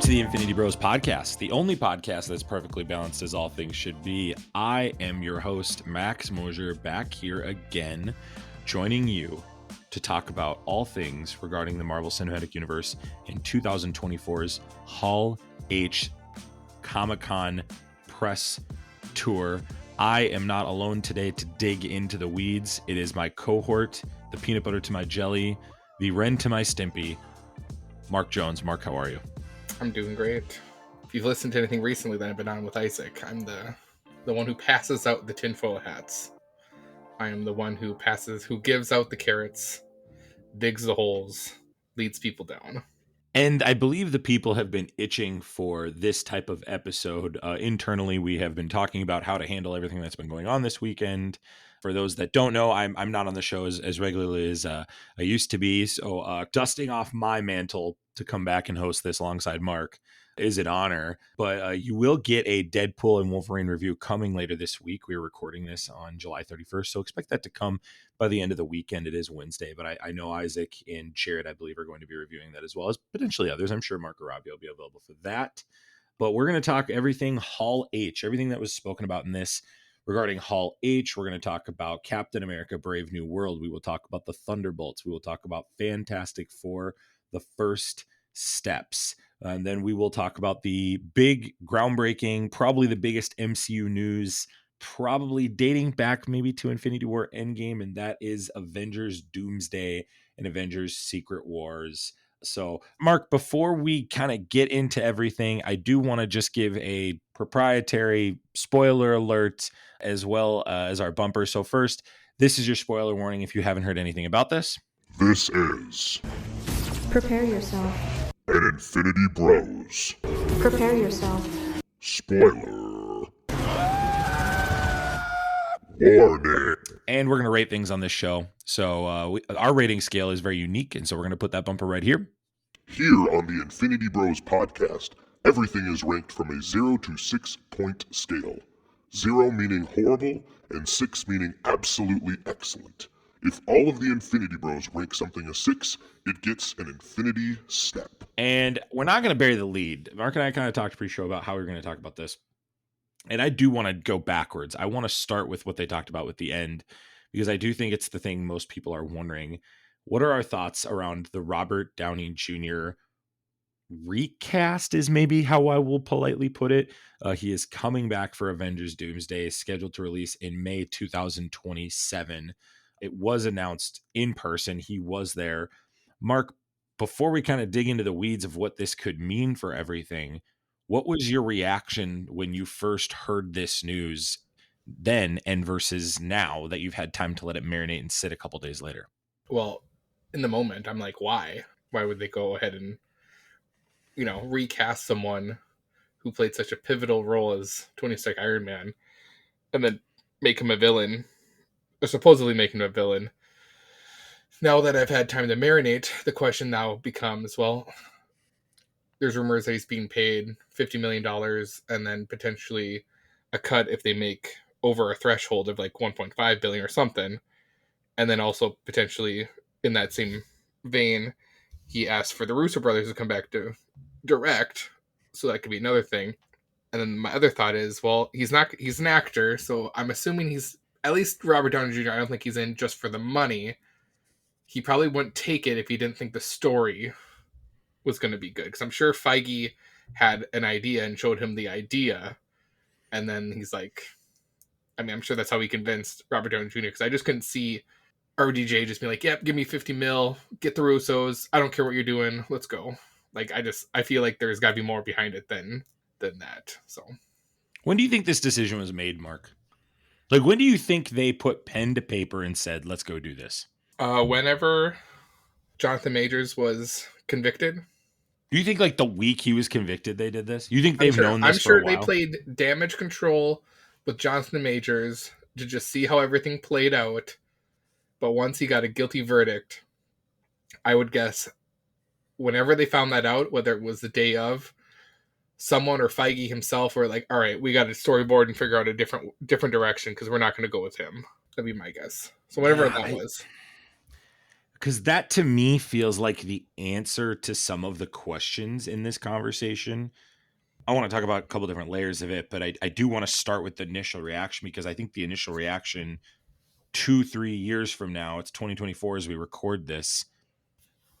to the Infinity Bros podcast, the only podcast that's perfectly balanced as all things should be. I am your host, Max Mosier, back here again, joining you to talk about all things regarding the Marvel Cinematic Universe in 2024's Hall H Comic-Con press tour. I am not alone today to dig into the weeds. It is my cohort, the peanut butter to my jelly, the Ren to my Stimpy, Mark Jones. Mark, how are you? I'm doing great. If you've listened to anything recently that I've been on with Isaac, I'm the one who passes out the tinfoil hats. I am the one who gives out the carrots, digs the holes, leads people down. And I believe the people have been itching for this type of episode. Internally, we have been talking about how to handle everything that's been going on this weekend. For those that don't know, I'm not on the show as regularly as I used to be. So dusting off my mantle to come back and host this alongside Mark is an honor. But you will get a Deadpool and Wolverine review coming later this week. We're recording this on July 31st, so expect that to come by the end of the weekend. It is Wednesday, but I know Isaac and Jared, I believe, are going to be reviewing that, as well as potentially others. I'm sure Mark or Robbie will be available for that. But we're going to talk everything Hall H, everything that was spoken about in this regarding Hall H. We're going to talk about Captain America Brave New World. We will talk about the Thunderbolts. We will talk about Fantastic Four, the first steps. And then we will talk about the big, groundbreaking, probably the biggest MCU news, probably dating back maybe to Infinity War Endgame, and that is Avengers Doomsday and Avengers Secret Wars. So, Mark, before we kind of get into everything, I do want to just give a proprietary spoiler alert as well as our bumper. So first, this is your spoiler warning if you haven't heard anything about this. This is... Prepare yourself. An Infinity Bros. Prepare yourself. Spoiler. Warning. And we're going to rate things on this show. So our rating scale is very unique, and so we're going to put that bumper right here. Here on the Infinity Bros podcast, everything is ranked from a 0 to 6 point scale. 0 meaning horrible, and 6 meaning absolutely excellent. If all of the Infinity Bros rank something a 6, it gets an Infinity Step. And we're not going to bury the lead. Mark and I kind of talked pre-show about how we were going to talk about this. And I do want to go backwards. I want to start with what they talked about with the end, because I do think it's the thing most people are wondering. What are our thoughts around the Robert Downey Jr. recast is maybe how I will politely put it. He is coming back for Avengers Doomsday, scheduled to release in May 2027. It was announced in person. He was there. Mark, before we kind of dig into the weeds of what this could mean for everything, what was your reaction when you first heard this news then and versus now that you've had time to let it marinate and sit a couple days later? Well, in the moment, I'm like, why? Why would they go ahead and, recast someone who played such a pivotal role as Tony Stark Iron Man and then make him a villain? Or supposedly making him a villain. Now that I've had time to marinate, the question now becomes, well, there's rumors that he's being paid $50 million and then potentially a cut if they make over a threshold of like 1.5 billion or something. And then also potentially in that same vein, he asked for the Russo brothers to come back to direct. So that could be another thing. And then my other thought is, well, he's an actor. So I'm assuming he's, at least Robert Downey Jr., I don't think he's in just for the money. He probably wouldn't take it if he didn't think the story was going to be good. Because I'm sure Feige had an idea and showed him the idea. And then he's like, I'm sure that's how he convinced Robert Downey Jr. Because I just couldn't see RDJ just being like, yep, give me 50 mil, get the Russos. I don't care what you're doing. Let's go. Like, I feel like there's got to be more behind it than that. So when do you think this decision was made, Mark? Like, when do you think they put pen to paper and said, let's go do this? Whenever Jonathan Majors was convicted. Do you think, like, the week he was convicted, they did this? You think they've known this for a while? I'm sure they played Damage Control with Jonathan Majors to just see how everything played out. But once he got a guilty verdict, I would guess whenever they found that out, whether it was the day of, someone or Feige himself were like, all right, we got to storyboard and figure out a different direction because we're not going to go with him. That'd be my guess. So whatever that was. Because that to me feels like the answer to some of the questions in this conversation. I want to talk about a couple different layers of it, but I do want to start with the initial reaction, because I think the initial reaction 2-3 years from now, it's 2024 as we record this.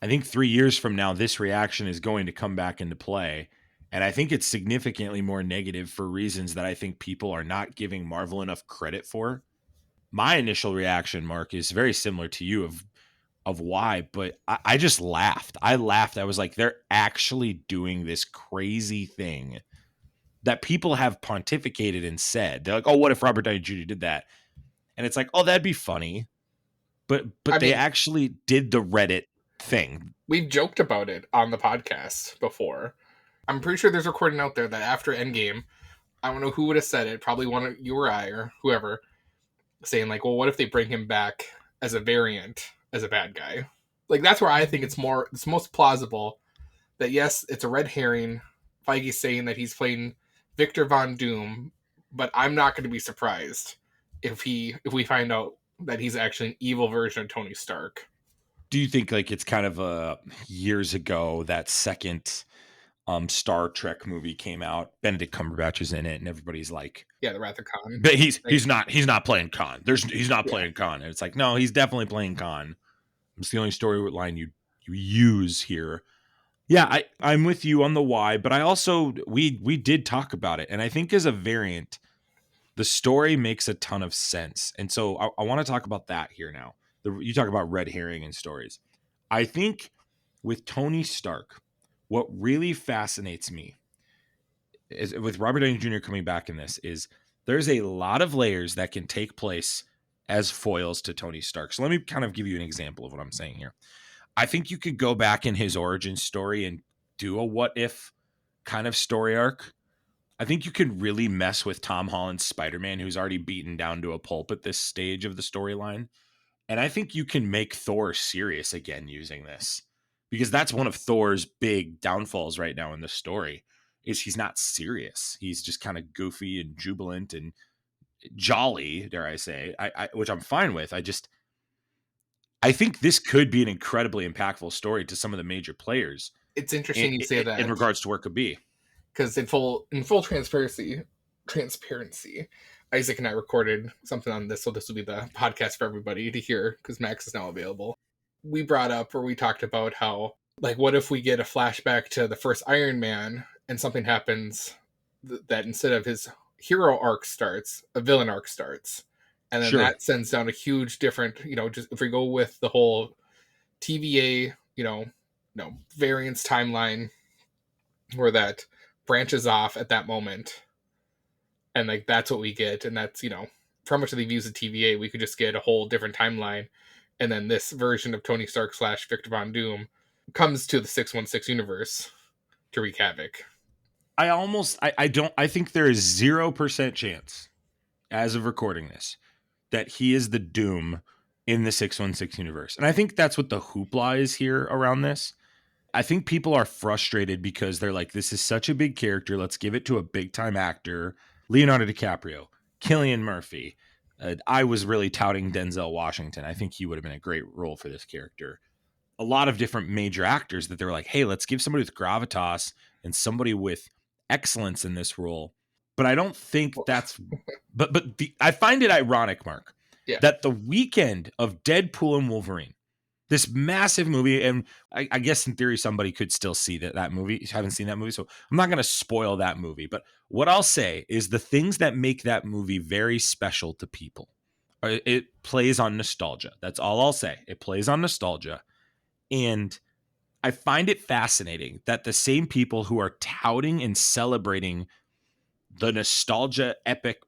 I think 3 years from now, this reaction is going to come back into play. And I think it's significantly more negative for reasons that I think people are not giving Marvel enough credit for. My initial reaction, Mark, is very similar to you of why, but I just laughed. I laughed. I was like, they're actually doing this crazy thing that people have pontificated and said. They're like, oh, what if Robert Downey Jr. did that? And it's like, oh, that'd be funny. But they actually did the Reddit thing. We've joked about it on the podcast before. I'm pretty sure there's a recording out there that after Endgame, I don't know who would have said it, probably one of you or I or whoever, saying like, well, what if they bring him back as a variant, as a bad guy? Like, that's where I think it's most plausible that yes, it's a red herring. Feige's saying that he's playing Victor Von Doom, but I'm not going to be surprised if we find out that he's actually an evil version of Tony Stark. Do you think like it's kind of years ago that second Star Trek movie came out? Benedict Cumberbatch is in it, and everybody's like, yeah, the Wrath of Khan. But he's not playing Khan. He's not playing Khan. And it's like, no, he's definitely playing Khan. It's the only storyline you use here. Yeah, I'm with you on the why, but I also we did talk about it, and I think as a variant, the story makes a ton of sense. And so I want to talk about that here now. You talk about red herring and stories. I think with Tony Stark, what really fascinates me is with Robert Downey Jr. coming back in this is there's a lot of layers that can take place as foils to Tony Stark. So let me kind of give you an example of what I'm saying here. I think you could go back in his origin story and do a what if kind of story arc. I think you could really mess with Tom Holland's Spider-Man, who's already beaten down to a pulp at this stage of the storyline. And I think you can make Thor serious again using this, because that's one of Thor's big downfalls right now in the story is he's not serious. He's just kind of goofy and jubilant and jolly, dare I say, which I'm fine with. I think this could be an incredibly impactful story to some of the major players. It's interesting you say that in regards to where it could be, because in full transparency, Isaac and I recorded something on this, so this will be the podcast for everybody to hear because Max is now available. We brought up, or we talked about how, like, what if we get a flashback to the first Iron Man and something happens that instead of his hero arc starts, a villain arc starts. And then that sends down a huge different, just if we go with the whole TVA, variance timeline where that branches off at that moment. And like, that's what we get. And that's, for how much they've used the TVA, we could just get a whole different timeline. And then this version of Tony Stark / Victor Von Doom comes to the 616 universe to wreak havoc. I think there is 0% chance as of recording this that he is the Doom in the 616 universe. And I think that's what the hoopla is here around this. I think people are frustrated because they're like, this is such a big character. Let's give it to a big time actor. Leonardo DiCaprio, Cillian Murphy. I was really touting Denzel Washington. I think he would have been a great role for this character. A lot of different major actors that they were like, hey, let's give somebody with gravitas and somebody with excellence in this role. But I don't think that's, I find it ironic, Mark, that the weekend of Deadpool and Wolverine, this massive movie, and I guess in theory somebody could still see that movie. Haven't seen that movie, so I'm not going to spoil that movie. But what I'll say is the things that make that movie very special to people, it plays on nostalgia. That's all I'll say. It plays on nostalgia. And I find it fascinating that the same people who are touting and celebrating the nostalgia epic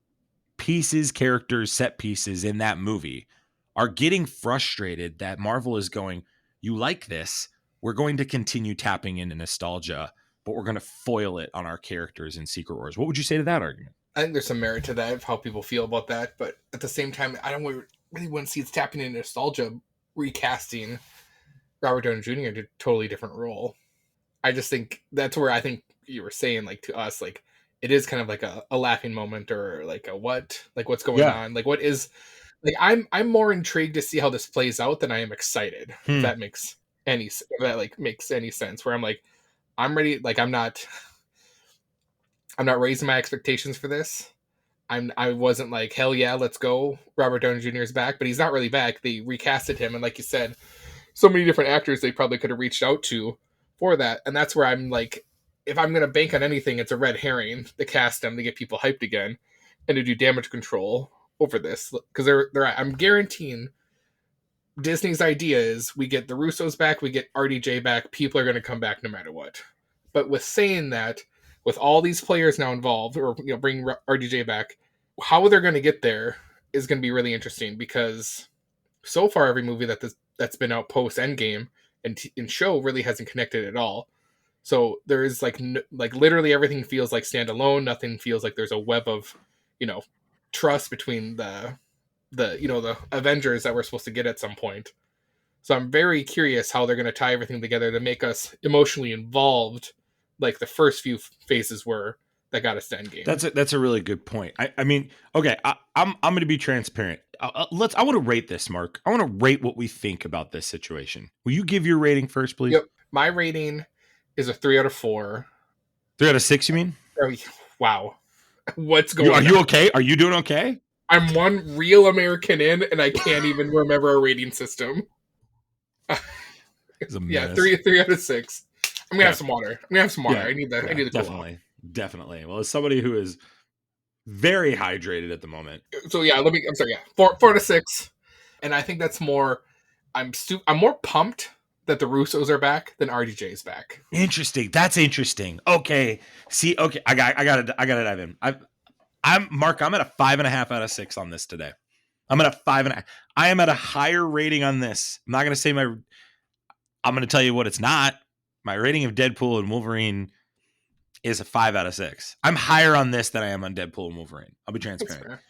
pieces, characters, set pieces in that movie are getting frustrated that Marvel is going, you like this? We're going to continue tapping into nostalgia, but we're going to foil it on our characters in Secret Wars. What would you say to that argument? I think there's some merit to that of how people feel about that, but at the same time, I don't really want to see it's tapping into nostalgia, recasting Robert Downey Jr. into a totally different role. I just think that's where I think you were saying, like, to us, like, it is kind of like a laughing moment or like a what? Like, what's going on? Like, what is Like I'm more intrigued to see how this plays out than I am excited. If that makes makes any sense. Where I'm like, I'm ready. Like I'm not raising my expectations for this. I wasn't like, hell yeah, let's go. Robert Downey Jr. is back, but he's not really back. They recasted him, and like you said, so many different actors they probably could have reached out to for that. And that's where I'm like, if I'm gonna bank on anything, it's a red herring to cast them to get people hyped again and to do damage control over this. Because I'm guaranteeing Disney's idea is we get the Russos back, we get RDJ back, people are gonna come back no matter what. But with saying that, with all these players now involved, or bring RDJ back, how they're going to get there is going to be really interesting, because so far every movie that's been out post Endgame and show really hasn't connected at all. So there is like literally everything feels like standalone. Nothing feels like there's a web of trust between the Avengers that we're supposed to get at some point. So I'm very curious how they're going to tie everything together to make us emotionally involved, like the first few phases were that got us to Endgame. That's a really good point. I mean, okay, I'm going to be transparent. I want to rate this, Mark. I want to rate what we think about this situation. Will you give your rating first, please? Yep. My rating is a 3 out of 4. 3 out of 6, you mean? Oh, wow. What's going on? Are you okay? Are you doing okay? I'm one real American in, and I can't even remember a rating system. Yeah, 3 out of 6. I'm gonna have some water. Yeah, I need that. I need the definitely. Well, as somebody who is very hydrated at the moment. So yeah, I'm sorry. Yeah, 4 out of 6, and I think that's more. I'm more pumped that the Russos are back than RDJ is back. Interesting. That's interesting. Okay. See. Okay. I gotta dive in. I'm Mark. I'm at a 5.5 out of 6 on this today. I'm at a 5.5. I am at a higher rating on this. I'm not gonna say I'm gonna tell you what it's not. My rating of Deadpool and Wolverine is a 5 out of 6. I'm higher on this than I am on Deadpool and Wolverine. I'll be transparent.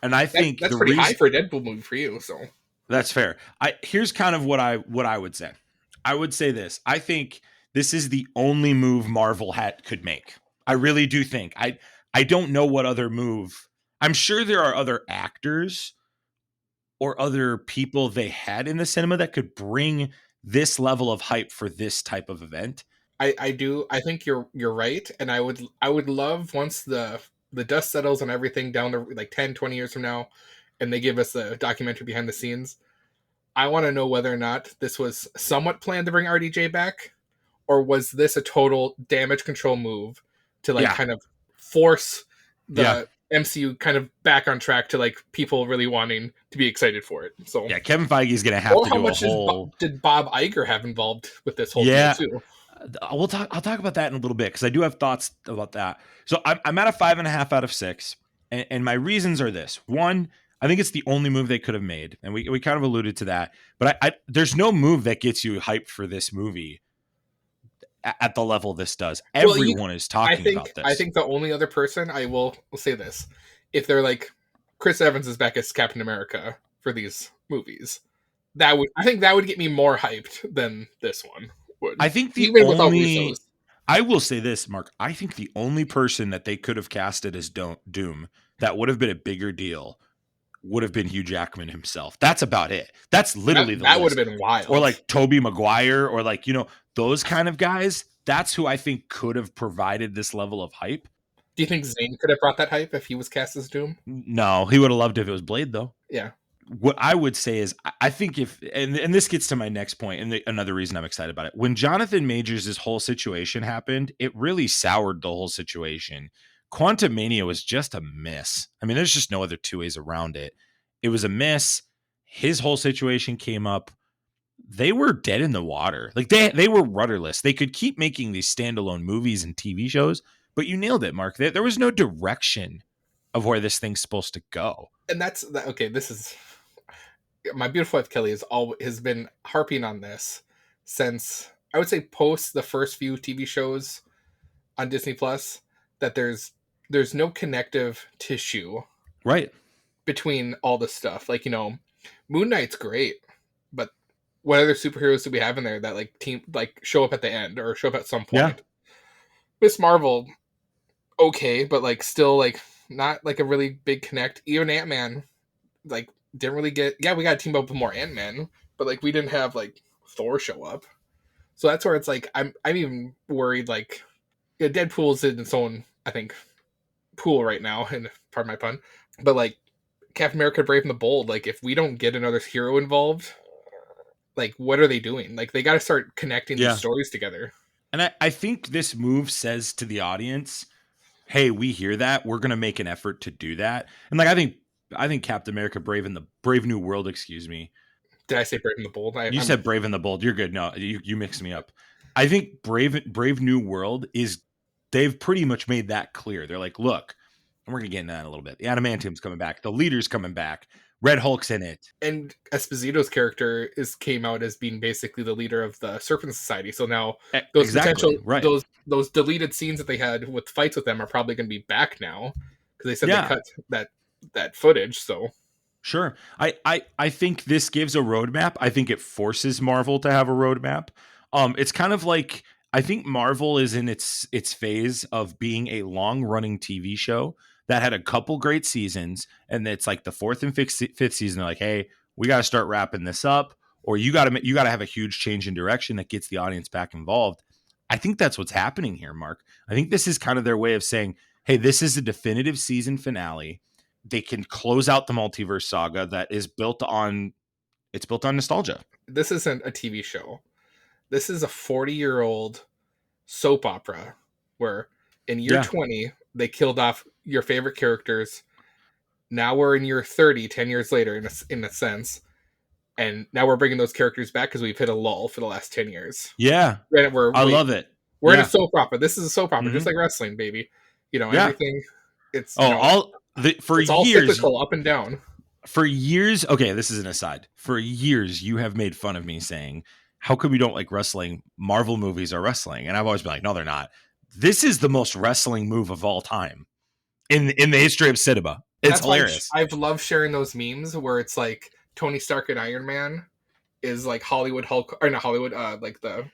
And I think that's pretty high for a Deadpool movie for you. So that's fair. Here's kind of what I would say. I would say this. I think this is the only move Marvel could make. I really do think. I don't know what other move. I'm sure there are other actors or other people they had in the cinema that could bring this level of hype for this type of event. I do. I think you're right. And I would love, once the dust settles on everything down to like 10, 20 years from now, and they give us a documentary behind the scenes, I want to know whether or not this was somewhat planned to bring RDJ back, or was this a total damage control move to kind of force the MCU kind of back on track to like people really wanting to be excited for it. So yeah, Kevin Feige's going to have to do a whole. Did Bob Iger have involved with this whole deal too? I'll talk about that in a little bit, because I do have thoughts about that. So I'm at a 5.5 out of 6, and my reasons are this: one, I think it's the only move they could have made, and we kind of alluded to that. But there's no move that gets you hyped for this movie at the level this does. Everyone is talking about this. I think the only other person, I will say this: if they're like, Chris Evans is back as Captain America for these movies, I think that would get me more hyped than this one would. I think I will say this, Mark. I think the only person that they could have casted as Doom that would have been a bigger deal would have been Hugh Jackman himself. That's about it. That's literally that would have been wild. Or like Tobey Maguire, or like, those kind of guys. That's who I think could have provided this level of hype. Do you think Zayn could have brought that hype if he was cast as Doom? No, he would have loved if it was Blade, though. Yeah. What I would say is, I think and this gets to my next point, and another reason I'm excited about it. When Jonathan Majors' whole situation happened, it really soured the whole situation. Quantumania was just a miss. I mean, there's just no other two ways around it. It was a miss. His whole situation came up. They were dead in the water. Like they were rudderless. They could keep making these standalone movies and TV shows, but you nailed it, Mark. There was no direction of where this thing's supposed to go. And okay. This is my beautiful wife Kelly has been harping on this since, I would say, post the first few TV shows on Disney Plus, that there's no connective tissue right between all the stuff. Like, Moon Knight's great, but what other superheroes do we have in there that show up at the end or show up at some point? Yeah. Miss Marvel, okay, but still not a really big connect. Even Ant-Man, didn't really get. Yeah, we got to team up with more Ant-Man, but like we didn't have like Thor show up. So that's where it's like I'm even worried. Like, yeah, Deadpool's in its own, I think, pool right now, and pardon my pun. But like Captain America: Brave and the Bold, like if we don't get another hero involved, like what are they doing? Like they got to start connecting these stories together. And I think this move says to the audience, hey, we hear that. We're going to make an effort to do that. And like, I think Captain America Brave New World, excuse me. Did I say Brave and the Bold? You said Brave and the Bold. You're good. No, you mixed me up. I think Brave New World they've pretty much made that clear. They're like, look, and we're going to get into that in a little bit. The Adamantium's coming back. The Leader's coming back. Red Hulk's in it. And Esposito's character came out as being basically the leader of the Serpent Society. So now those those deleted scenes that they had with fights with them are probably going to be back now because they said they cut that footage. So sure, I think this gives a roadmap. I think it forces Marvel to have a roadmap. It's kind of like I think Marvel is in its phase of being a long running TV show that had a couple great seasons, and it's like the fourth and fifth season. They're like, hey, we got to start wrapping this up, or you got to have a huge change in direction that gets the audience back involved. I think that's what's happening here, Mark. I think this is kind of their way of saying, hey, this is a definitive season finale. They can close out the multiverse saga that is built on nostalgia. This isn't a TV show. This is a 40-year-old soap opera where in year 20 they killed off your favorite characters. Now we're in year 30, 10 years later in a sense. And now we're bringing those characters back because we've hit a lull for the last 10 years. Yeah. I love it. We're in a soap opera. This is a soap opera, just like wrestling, baby. You know, everything. It's all cyclical, up and down. For years, okay, this is an aside. For years, you have made fun of me saying, how come we don't like wrestling? Marvel movies are wrestling. And I've always been like, no, they're not. This is the most wrestling move of all time in the history of cinema. It's hilarious. I've loved sharing those memes where it's like Tony Stark and Iron Man is like Hollywood Hulk, or not Hollywood, like the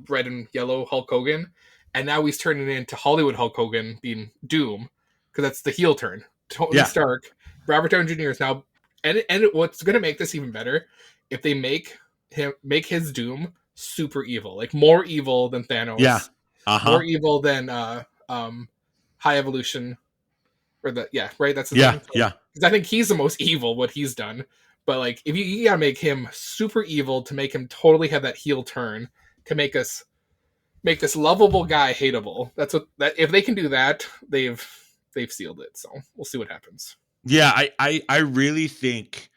red and yellow Hulk Hogan. And now he's turning into Hollywood Hulk Hogan being Doom, because that's the heel turn. Tony Stark, Robert Downey Jr. is now, and what's going to make this even better, if they make his Doom super evil, like more evil than Thanos. Yeah. More evil than High Evolution, or that's the thing. Because I think he's the most evil what he's done. But like, if you gotta make him super evil to make him totally have that heel turn to make this lovable guy hateable. If they can do that, they've sealed it. So we'll see what happens. Yeah, I really think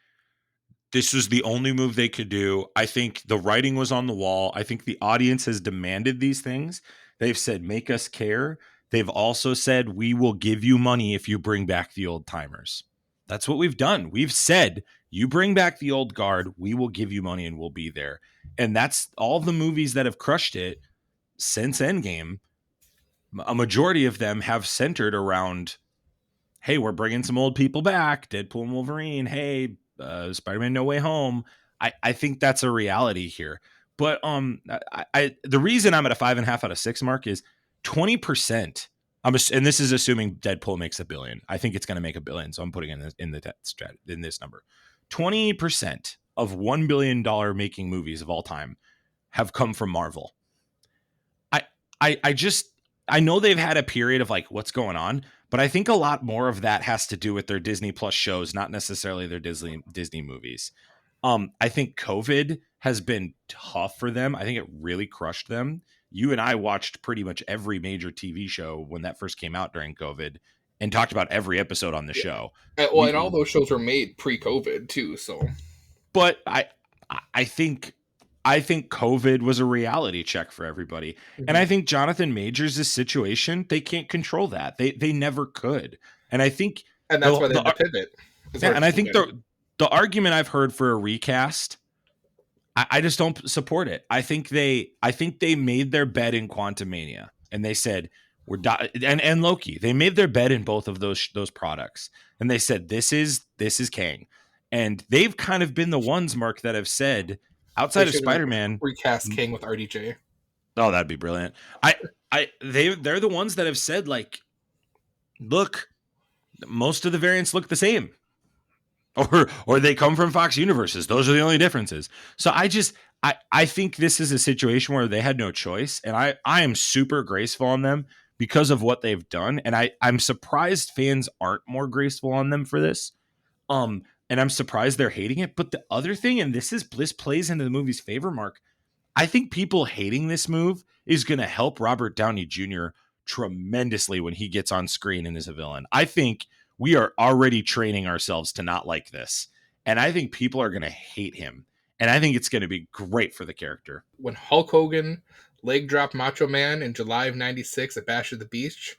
this was the only move they could do. I think the writing was on the wall. I think the audience has demanded these things. They've said, make us care. They've also said, we will give you money if you bring back the old timers. That's what we've done. We've said, you bring back the old guard, we will give you money and we'll be there. And that's all the movies that have crushed it since Endgame. A majority of them have centered around, hey, we're bringing some old people back. Deadpool and Wolverine. Hey, Spider-Man No Way Home. I think that's a reality here. But the reason I'm at a 5.5 out of 6 mark is 20%. And this is assuming Deadpool makes $1 billion. I think it's going to make $1 billion, so I'm putting in this number. 20% of $1 billion making movies of all time have come from Marvel. I know they've had a period of like, what's going on, but I think a lot more of that has to do with their Disney Plus shows, not necessarily their Disney movies. I think COVID has been tough for them. I think it really crushed them. You and I watched pretty much every major TV show when that first came out during COVID and talked about every episode on the show. Well, and all those shows were made pre-COVID too. So, but I think COVID was a reality check for everybody. Mm-hmm. And I think Jonathan Majors' situation, they can't control that. They never could. And I think, and that's why they had to pivot. And I think the argument I've heard for a recast, I just don't support it. I think they made their bed in Quantumania, and they said and Loki. They made their bed in both of those products, and they said this is Kang, and they've kind of been the ones, Mark, that have said outside of Spider-Man, recast Kang with RDJ. Oh, that'd be brilliant. They're the ones that have said, like, look, most of the variants look the same. or they come from Fox universes. Those are the only differences. So I think this is a situation where they had no choice, and I am super graceful on them because of what they've done, and I'm surprised fans aren't more graceful on them for this. And I'm surprised they're hating it. But the other thing, and this plays into the movie's favor, Mark, I think people hating this move is going to help Robert Downey Jr. tremendously when he gets on screen and is a villain. I think we are already training ourselves to not like this. And I think people are going to hate him. And I think it's going to be great for the character. When Hulk Hogan leg dropped Macho Man in July of 96 at Bash at the Beach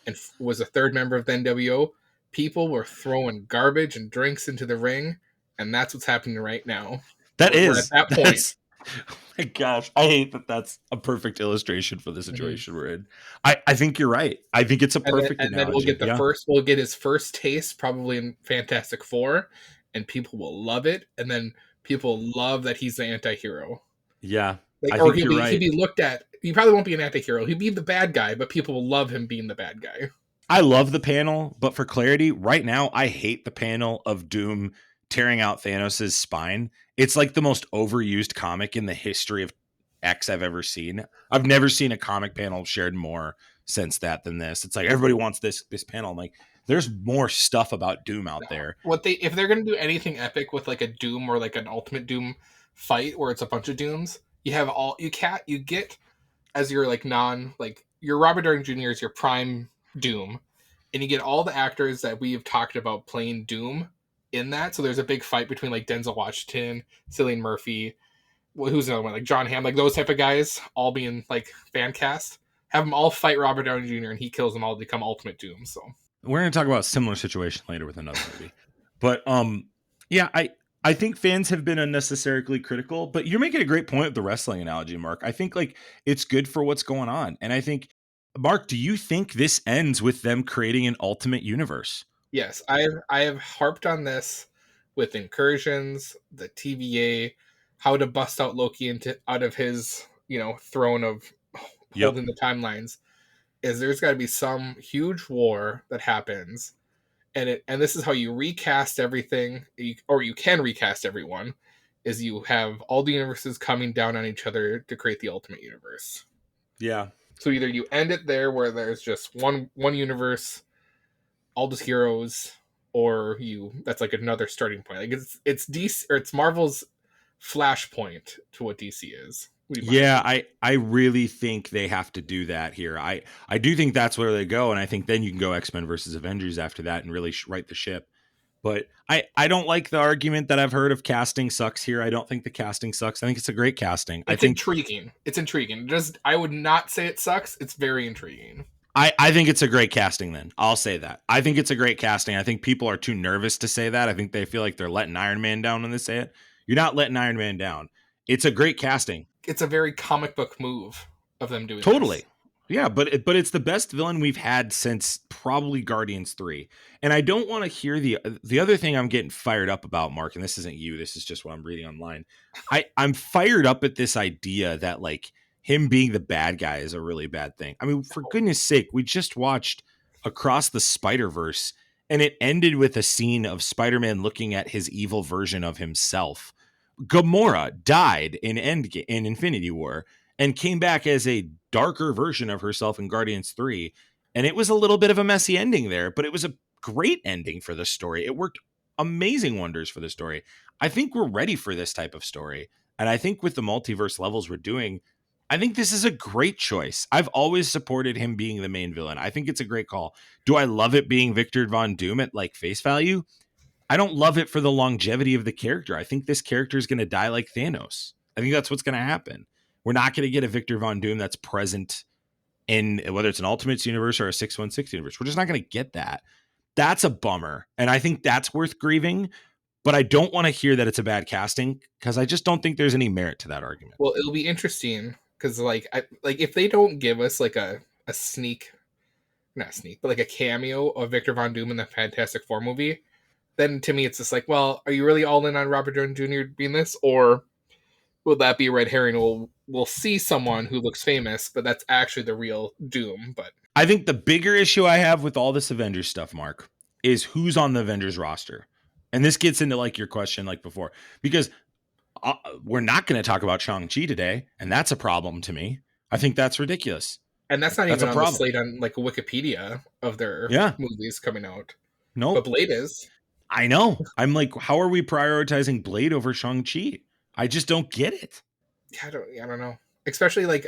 and was a third member of the NWO, people were throwing garbage and drinks into the ring. And that's what's happening right now. We're at that point. Oh my gosh, I hate that that's a perfect illustration for the situation we're in. I think you're right. I think it's a perfect and then analogy. we'll get his first taste probably in Fantastic Four, and people will love it. And then people love that he's the anti-hero. Yeah. Like, or he'd be looked at. He probably won't be an anti-hero. He'd be the bad guy, but people will love him being the bad guy. I love the panel, but for clarity, right now, I hate the panel of Doom tearing out Thanos' spine. It's like the most overused comic in the history of X I've ever seen. I've never seen a comic panel shared more since that than this. It's like everybody wants this panel. I'm like, there's more stuff about Doom out there. If they're gonna do anything epic with like a Doom or like an Ultimate Doom fight where it's a bunch of Dooms, you get as your like your Robert Downey Jr. is your prime Doom, and you get all the actors that we've talked about playing Doom in that. So there's a big fight between like Denzel Washington, Cillian Murphy, who's another one, like John Hamm, like those type of guys all being like fan cast. Have them all fight Robert Downey Jr. and he kills them all to become Ultimate Doom. So we're going to talk about a similar situation later with another movie. But yeah, I think fans have been unnecessarily critical, but you're making a great point with the wrestling analogy, Mark. I think like it's good for what's going on. And I think, Mark, do you think this ends with them creating an ultimate universe? Yes, I have harped on this with Incursions, the TVA, how to bust out Loki out of his throne of holding the timelines. Is there's got to be some huge war that happens, and this is how you recast everything, or you can recast everyone. Is you have all the universes coming down on each other to create the ultimate universe. Yeah. So either you end it there where there's just one universe, all those heroes, or that's like another starting point. Like it's DC or it's Marvel's flashpoint to what DC is. Yeah, I really think they have to do that here. I do think that's where they go, and I think then you can go X-Men versus Avengers after that and really right the ship. But I don't like the argument that I've heard of casting sucks here. I don't think the casting sucks. I think it's a great casting. It's intriguing. It's intriguing. I would not say it sucks. It's very intriguing. I think it's a great casting then. I'll say that. I think it's a great casting. I think people are too nervous to say that. I think they feel like they're letting Iron Man down when they say it. You're not letting Iron Man down. It's a great casting. It's a very comic book move of them doing totally. This. Yeah, but it's the best villain we've had since probably Guardians 3. And I don't want to hear the other thing I'm getting fired up about, Mark, and this isn't you, this is just what I'm reading online. I'm fired up at this idea that like him being the bad guy is a really bad thing. I mean, for goodness sake, we just watched Across the Spider-Verse, and it ended with a scene of Spider-Man looking at his evil version of himself. Gamora died in Infinity War and came back as a darker version of herself in Guardians 3. And it was a little bit of a messy ending there, but it was a great ending for the story. It worked amazing wonders for the story. I think we're ready for this type of story. And I think with the multiverse levels we're doing, I think this is a great choice. I've always supported him being the main villain. I think it's a great call. Do I love it being Victor Von Doom at like face value? I don't love it for the longevity of the character. I think this character is going to die like Thanos. I think that's what's going to happen. We're not going to get a Victor Von Doom that's present in whether it's an Ultimates universe or a 616 universe. We're just not going to get that. That's a bummer. And I think that's worth grieving. But I don't want to hear that it's a bad casting because I just don't think there's any merit to that argument. Well, it'll be interesting because like if they don't give us like a not sneak, but like a cameo of Victor Von Doom in the Fantastic Four movie, then to me it's just like, well, are you really all in on Robert Downey Jr. being this, or will that be a red herring? We'll see someone who looks famous, but that's actually the real Doom. But I think the bigger issue I have with all this Avengers stuff, Mark, is who's on the Avengers roster. And this gets into like your question like before, because we're not going to talk about Shang-Chi today, and that's a problem to me. I think that's ridiculous. And that's not That's even a on the problem. slate on like Wikipedia of their Yeah. movies coming out. Nope. But Blade is. I know. I'm like, how are we prioritizing Blade over Shang-Chi? I just don't get it. I don't know. Especially like,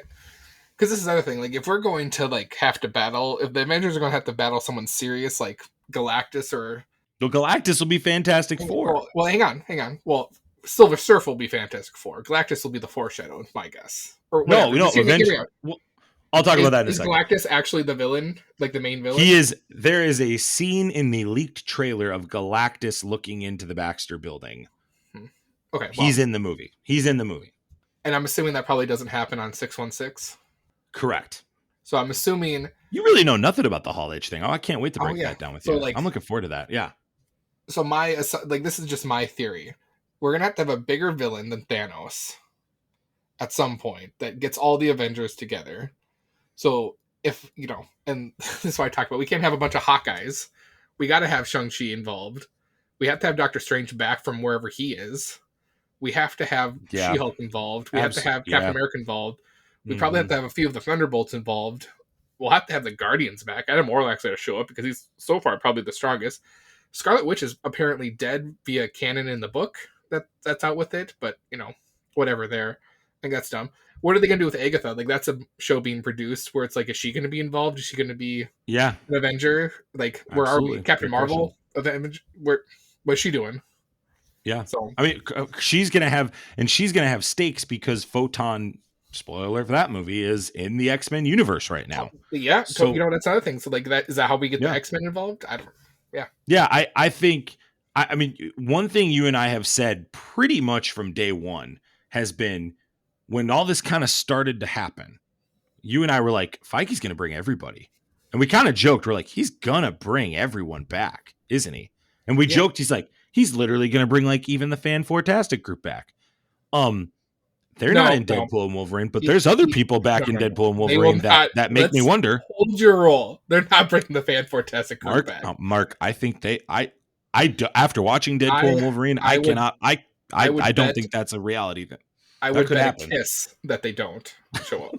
because this is the other thing. Like, if we're going to like have to battle, if the Avengers are going to have to battle someone serious like Galactus or Well, Galactus will be Fantastic Four. Well, hang on. Well, Silver Surf will be Fantastic Four. Galactus will be the foreshadow, my guess. Or No, whatever. eventually. Well, I'll talk about that in a Is second. Galactus actually the villain, like the main villain? He is. There is a scene in the leaked trailer of Galactus looking into the Baxter building. Okay, well, He's in the movie. And I'm assuming that probably doesn't happen on 616. Correct. So I'm assuming You really know nothing about the Hall H thing. Oh, I can't wait to break yeah. that down with So, you. like- I'm looking forward to that. Yeah. so this is just my theory. We're gonna have to have a bigger villain than Thanos at some point that gets all the Avengers together. So if and this is what I talk about, we can't have a bunch of Hawkeyes. We got to have Shang-Chi involved. We have to have Doctor Strange back from wherever he is. We have to have Yeah. She-Hulk involved. We have to have Yeah. Captain America involved. We probably have to have a few of the Thunderbolts involved. We'll have to have the Guardians back. Adam Warlock's going to show up because he's so far probably the strongest. Scarlet Witch is apparently dead via canon in the book that's out with it, but whatever there. I think that's dumb. What are they going to do with Agatha? Like, that's a show being produced where it's like, is she going to be involved? Is she going to be Yeah. an Avenger? Like, where are we? Absolutely. Captain Good Marvel? What's she doing? Yeah. So I mean, she's gonna have stakes because Photon, spoiler alert for that movie, is in the X-Men universe right now. yeah, So- that's another thing. So like, is that how we get Yeah. the X-Men involved? I don't. Yeah, I think I mean, one thing you and I have said pretty much from day one has been when all this kind of started to happen, you and I were like, Feige's gonna bring everybody. And we kind of joked, we're like, he's gonna bring everyone back, isn't he? And we joked, he's literally gonna bring like even the Fan-Fourtastic group back. They're not in Deadpool and Wolverine, but there's other people back in Deadpool and Wolverine that make me wonder. Hold your roll. They're not bringing the Fan-Fourtastic group back. Mark, I think after watching Deadpool and Wolverine, I don't think that's a reality. I would bet a kiss that they don't show up.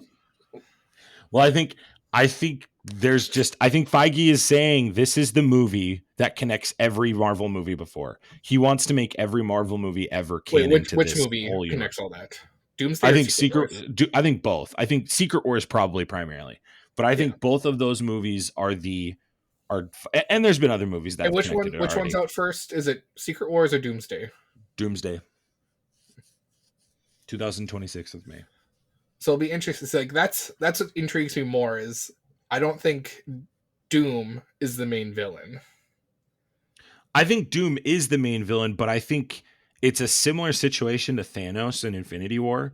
Well, I think Feige is saying this is the movie that connects every Marvel movie before. He wants to make every Marvel movie ever canon to which this movie whole connects universe. all that? Doomsday. I think I think both. I think Secret Wars probably primarily, but I think both of those movies are. And there's been other movies that. And which one's out first? Is it Secret Wars or Doomsday? Doomsday. 2026 of May. So it'll be interesting. It's like that's what intrigues me more is I don't think Doom is the main villain. I think Doom is the main villain, but I think it's a similar situation to Thanos in Infinity War.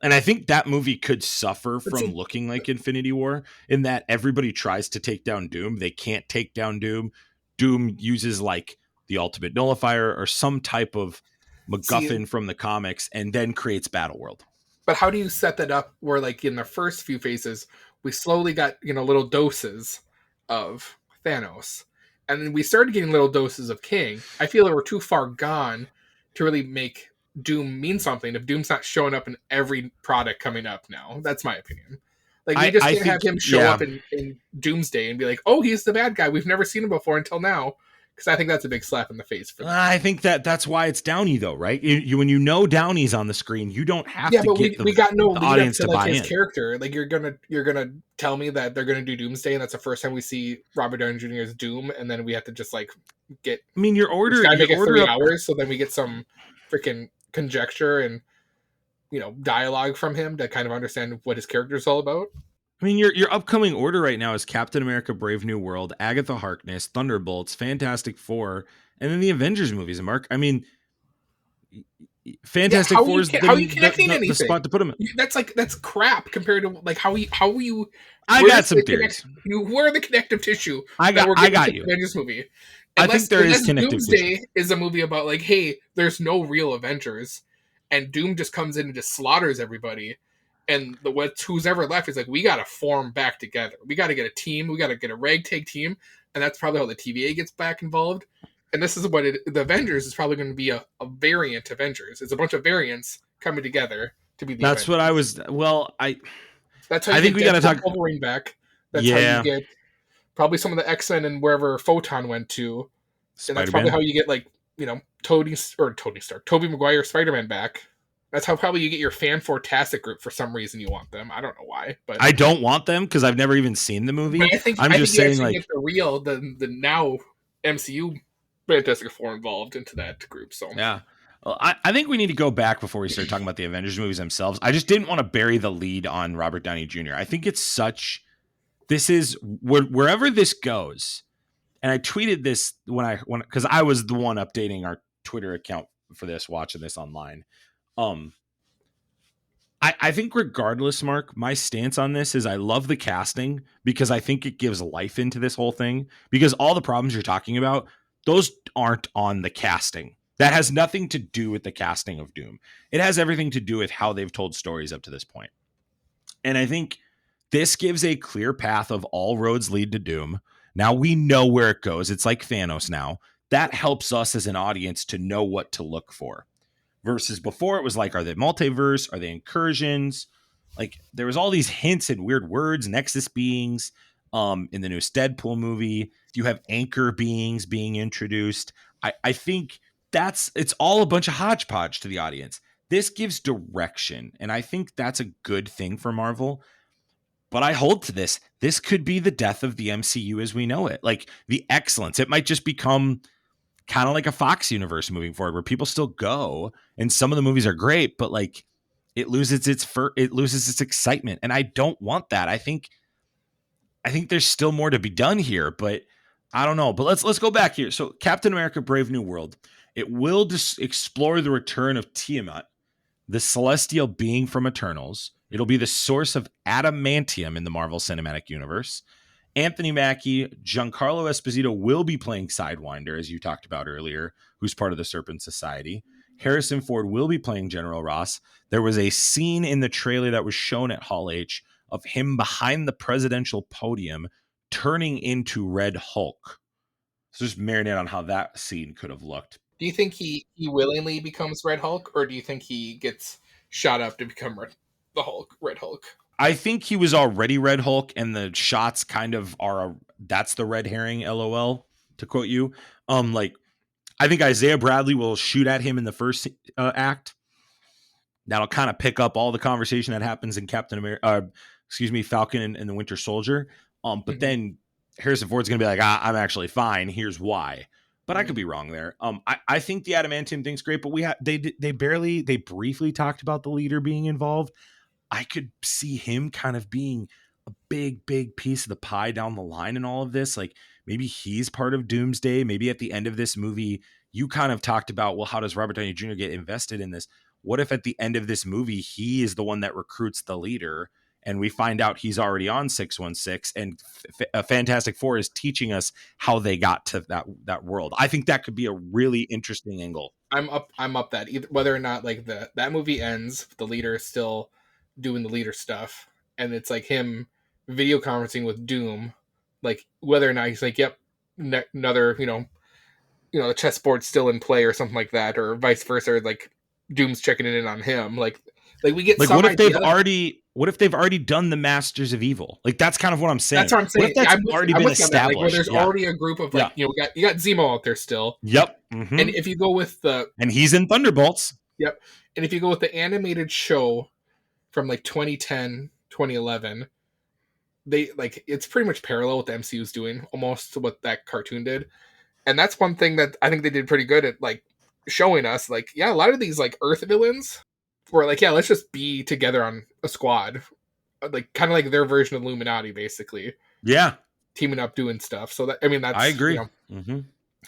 And I think that movie could suffer from looking like Infinity War in that everybody tries to take down Doom. They can't take down Doom. Doom uses like the ultimate nullifier or some type of MacGuffin from the comics and then creates Battleworld. But how do you set that up where like in the first few phases, we slowly got, little doses of Thanos. And then we started getting little doses of King. I feel that we're too far gone to really make Doom mean something if Doom's not showing up in every product coming up now. That's my opinion. Like, we just can't have him show up in Doomsday and be like, oh, he's the bad guy. We've never seen him before until now. Because I think that's a big slap in the face for them. I think that's why it's Downey, though, right? When you know Downey's on the screen, you don't have to get the audience to buy his in. Character. Like, you're gonna tell me that they're gonna do Doomsday, and that's the first time we see Robert Downey Jr. as Doom, and then we have to just like get. I mean, your order. Make it 3 hours, so then we get some freaking conjecture and dialogue from him to kind of understand what his character is all about. I mean, your upcoming order right now is Captain America: Brave New World, Agatha Harkness, Thunderbolts, Fantastic Four, and then the Avengers movies. And Mark, I mean, Fantastic Four is the spot to put them in. That's crap compared to like how you. I got some theories. Where the connective tissue? I got you. Avengers movie. I think there is connective tissue. Doomsday is a movie about like, hey, there's no real Avengers, and Doom just comes in and just slaughters everybody. And who's ever left is like, we got to form back together. We got to get a team. We got to get a ragtag team. And that's probably how the TVA gets back involved. And this is what the Avengers is probably going to be a variant Avengers. It's a bunch of variants coming together to be the That's Avengers. what I was. Well, That's how I you think get we got to Deadpool talk. Wolverine back. That's how you get probably some of the X-Men and wherever Photon went to. And that's probably Spider-Man. how you get, like, you know, Tobey Maguire Spider-Man back. That's how probably you get your Fan-Fortastic group. For some reason you want them. I don't know why, but I don't want them because I've never even seen the movie. but I think I'm just you saying, actually like, get the now MCU Fantastic Four involved into that group. So yeah. Well, I think we need to go back before we start talking about the Avengers movies themselves. I just didn't want to bury the lead on Robert Downey Jr. I think it's such. This is wherever this goes, and I tweeted this when because I was the one updating our Twitter account for this, watching this online. I think regardless, Mark, my stance on this is I love the casting because I think it gives life into this whole thing, because all the problems you're talking about, those aren't on the casting. That has nothing to do with the casting of Doom. It has everything to do with how they've told stories up to this point. And I think this gives a clear path of all roads lead to Doom. Now we know where it goes. It's like Thanos now. That helps us as an audience to know what to look for. Versus before, it was like, are they multiverse? Are they incursions? Like, there was all these hints and weird words, Nexus beings, in the newest Deadpool movie. You have anchor beings being introduced. I think it's all a bunch of hodgepodge to the audience. This gives direction, and I think that's a good thing for Marvel. But I hold to this. This could be the death of the MCU as we know it. Like, the excellence. It might just become kind of like a Fox universe moving forward, where people still go and some of the movies are great, but like it loses its excitement. And I don't want that. I think there's still more to be done here, but I don't know. But let's go back here. So Captain America Brave New World, it will just explore the return of Tiamat, the celestial being from Eternals. It'll be the source of adamantium in the Marvel Cinematic Universe. Anthony Mackie, Giancarlo Esposito will be playing Sidewinder, as you talked about earlier, who's part of the Serpent Society. Harrison Ford will be playing General Ross. There was a scene in the trailer that was shown at Hall H of him behind the presidential podium turning into Red Hulk. So just marinate on how that scene could have looked. do you think he willingly becomes Red Hulk, or do you think he gets shot up to become Red Hulk? I think he was already Red Hulk, and the shots kind of are that's the red herring, LOL, to quote you. Like, I think Isaiah Bradley will shoot at him in the first act. That'll kind of pick up all the conversation that happens in Falcon and the Winter Soldier. But then Harrison Ford's gonna be like, I'm actually fine. Here's why. But I could be wrong there. I think the adamantium thing's great, but they briefly talked about the leader being involved. I could see him kind of being a big piece of the pie down the line in all of this. Like, maybe he's part of Doomsday. Maybe at the end of this movie, you kind of talked about, well, how does Robert Downey Jr. get invested in this? What if at the end of this movie, he is the one that recruits the leader, and we find out he's already on 616, and Fantastic Four is teaching us how they got to that world? I think that could be a really interesting angle. I'm up that, either, whether or not like that movie ends, the leader is still doing the leader stuff, and it's like him video conferencing with Doom, like whether or not he's like, yep, another, the chessboard's still in play or something like that, or vice versa, or like Doom's checking in on him, like we get like, what if they've already done the Masters of Evil? Like, that's kind of what I'm saying. That's what I'm saying. What if that's already been established? Like, where there's already a group of, like, you got Zemo out there still. Yep. Mm-hmm. And if you go with and he's in Thunderbolts. Yep. And if you go with the animated show from like 2010, 2011, they like, it's pretty much parallel with the MCU's doing, almost to what that cartoon did. And that's one thing that I think they did pretty good at, like, showing us, like, yeah, a lot of these like Earth villains were like, yeah, let's just be together on a squad, like kind of like their version of Illuminati, basically. Yeah, teaming up doing stuff. So that's I agree.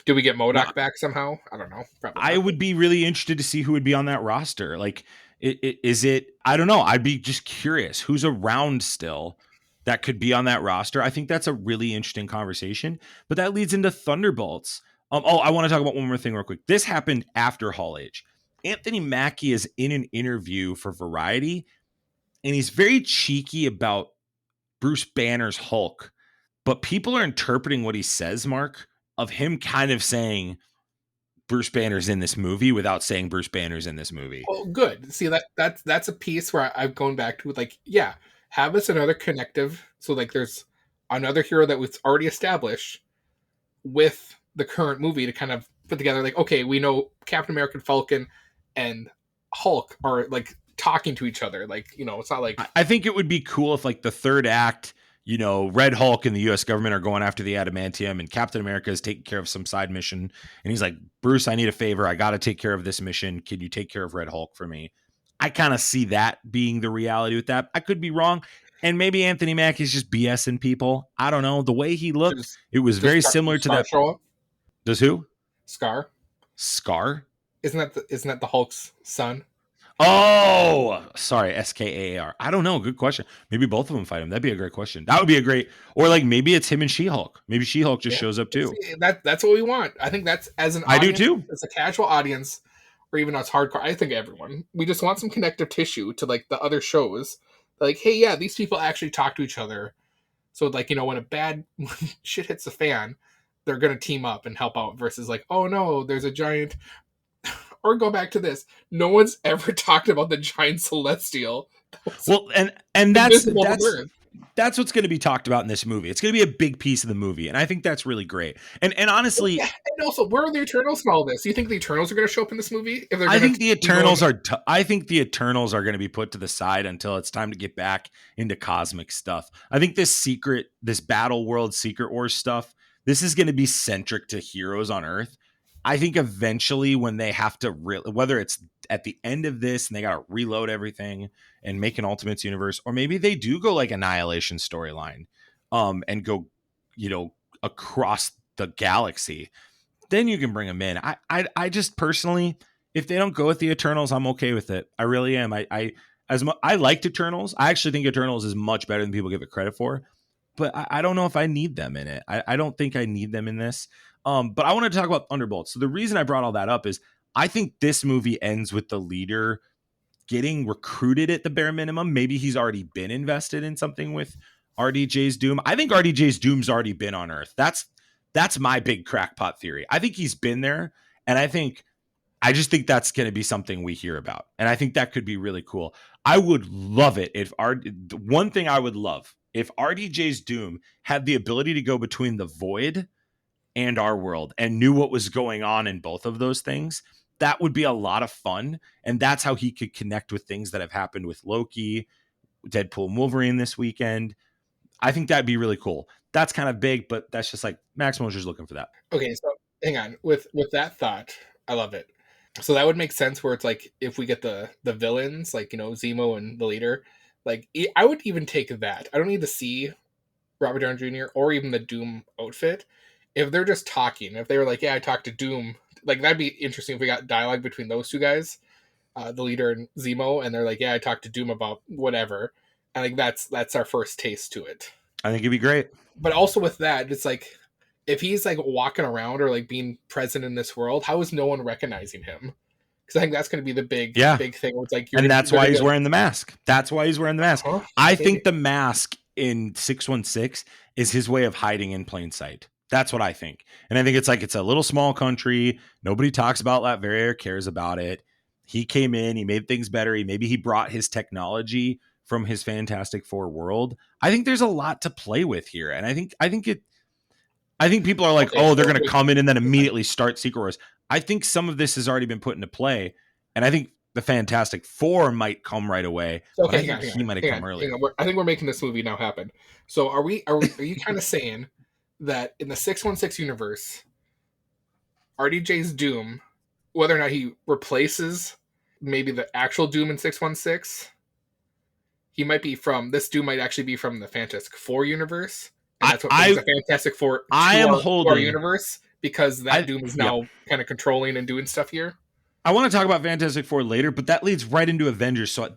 Do we get MODOK back somehow? I don't know. Probably I would be really interested to see who would be on that roster. Like, is it? I don't know. I'd be just curious who's around still that could be on that roster. I think that's a really interesting conversation. But that leads into Thunderbolts. I want to talk about one more thing real quick. This happened after Hall H. Anthony Mackie is in an interview for Variety, and he's very cheeky about Bruce Banner's Hulk. But people are interpreting what he says, Mark, of him kind of saying, Bruce Banner's in this movie without saying Bruce Banner's in this movie. Oh, good. See, that's a piece where I've gone back to, like, yeah, have us another connective. So, like, there's another hero that was already established with the current movie to kind of put together, like, okay, we know Captain America, Falcon, and Hulk are, like, talking to each other. Like, you know, it's not like... I think it would be cool if, like, the third act, you know, Red Hulk and the U.S. government are going after the adamantium, and Captain America is taking care of some side mission, and he's like, Bruce, I need a favor. I got to take care of this mission. Can you take care of Red Hulk for me? I kind of see that being the reality with that. I could be wrong. And maybe Anthony Mackie's just BSing people. I don't know. The way he looked, it was very similar to that. Show up? Does who? Scar. Scar? Isn't that the Hulk's son? Oh, sorry, Skaar. I don't know. Good question. Maybe both of them fight him. That'd be a great question. That would be a great, or like maybe it's him and She-Hulk. Maybe She-Hulk just shows up too. That's what we want. I think that's, as an audience, I do too. As a casual audience, or even us hardcore, I think everyone, we just want some connective tissue to, like, the other shows. Like, hey, yeah, these people actually talk to each other. So, like, you know, when a bad shit hits the fan, they're going to team up and help out versus, like, oh no, there's a giant... Or go back to this. No one's ever talked about the giant celestial. Well, and that's what's going to be talked about in this movie. It's going to be a big piece of the movie, and I think that's really great. And honestly, yeah. And also, where are the Eternals in all this? Do you think the Eternals are going to show up in this movie? If they're I think the Eternals are. I think the Eternals are going to be put to the side until it's time to get back into cosmic stuff. I think this Battle World Secret Wars stuff, this is going to be centric to heroes on Earth. I think eventually when they have to, whether it's at the end of this and they got to reload everything and make an Ultimates universe, or maybe they do go like Annihilation storyline, and go, you know, across the galaxy, then you can bring them in. I just personally, if they don't go with the Eternals, I'm okay with it. I really am. I liked Eternals. I actually think Eternals is much better than people give it credit for, but I don't know if I need them in it. I don't think I need them in this. But I want to talk about Thunderbolts. So the reason I brought all that up is I think this movie ends with the leader getting recruited at the bare minimum. Maybe he's already been invested in something with RDJ's Doom. I think RDJ's Doom's already been on Earth. That's my big crackpot theory. I think he's been there, and I just think that's going to be something we hear about. And I think that could be really cool. I would love it if one thing I would love if RDJ's Doom had the ability to go between the Void and our world and knew what was going on in both of those things. That would be a lot of fun. And that's how he could connect with things that have happened with Loki, Deadpool and Wolverine this weekend. I think that'd be really cool. That's kind of big, but that's just like Max Mosier's looking for that. Okay, so hang on. With that thought, I love it. So that would make sense where it's like if we get the villains, like, you know, Zemo and the leader, like I would even take that. I don't need to see Robert Downey Jr. or even the Doom outfit. If they're just talking, if they were like, yeah, I talked to Doom, like, that'd be interesting if we got dialogue between those two guys, the leader and Zemo, and they're like, yeah, I talked to Doom about whatever. And like that's our first taste to it. I think it'd be great. But also with that, it's like, if he's like walking around or like being present in this world, how is no one recognizing him? Because I think that's going to be the big thing. It's like, and that's why he's wearing the mask. That's why he's wearing the mask. Huh? I think the mask in 616 is his way of hiding in plain sight. That's what I think. And I think it's a little small country. Nobody talks about Latveria or cares about it. He came in, he made things better. Maybe he brought his technology from his Fantastic Four world. I think there's a lot to play with here. And I think people are like, they're going to come in and then immediately start Secret Wars. I think some of this has already been put into play. And I think the Fantastic Four might come right away. Okay, he might have come earlier. I think we're making this movie now happen. So are you kind of saying that in the 616 universe, RDJ's Doom, whether or not he replaces maybe the actual Doom in 616, he might be this Doom might actually be from the Fantastic Four universe. And that's what brings the Fantastic Four to our universe, because that Doom is now kind of controlling and doing stuff here. I want to talk about Fantastic Four later, but that leads right into Avengers. So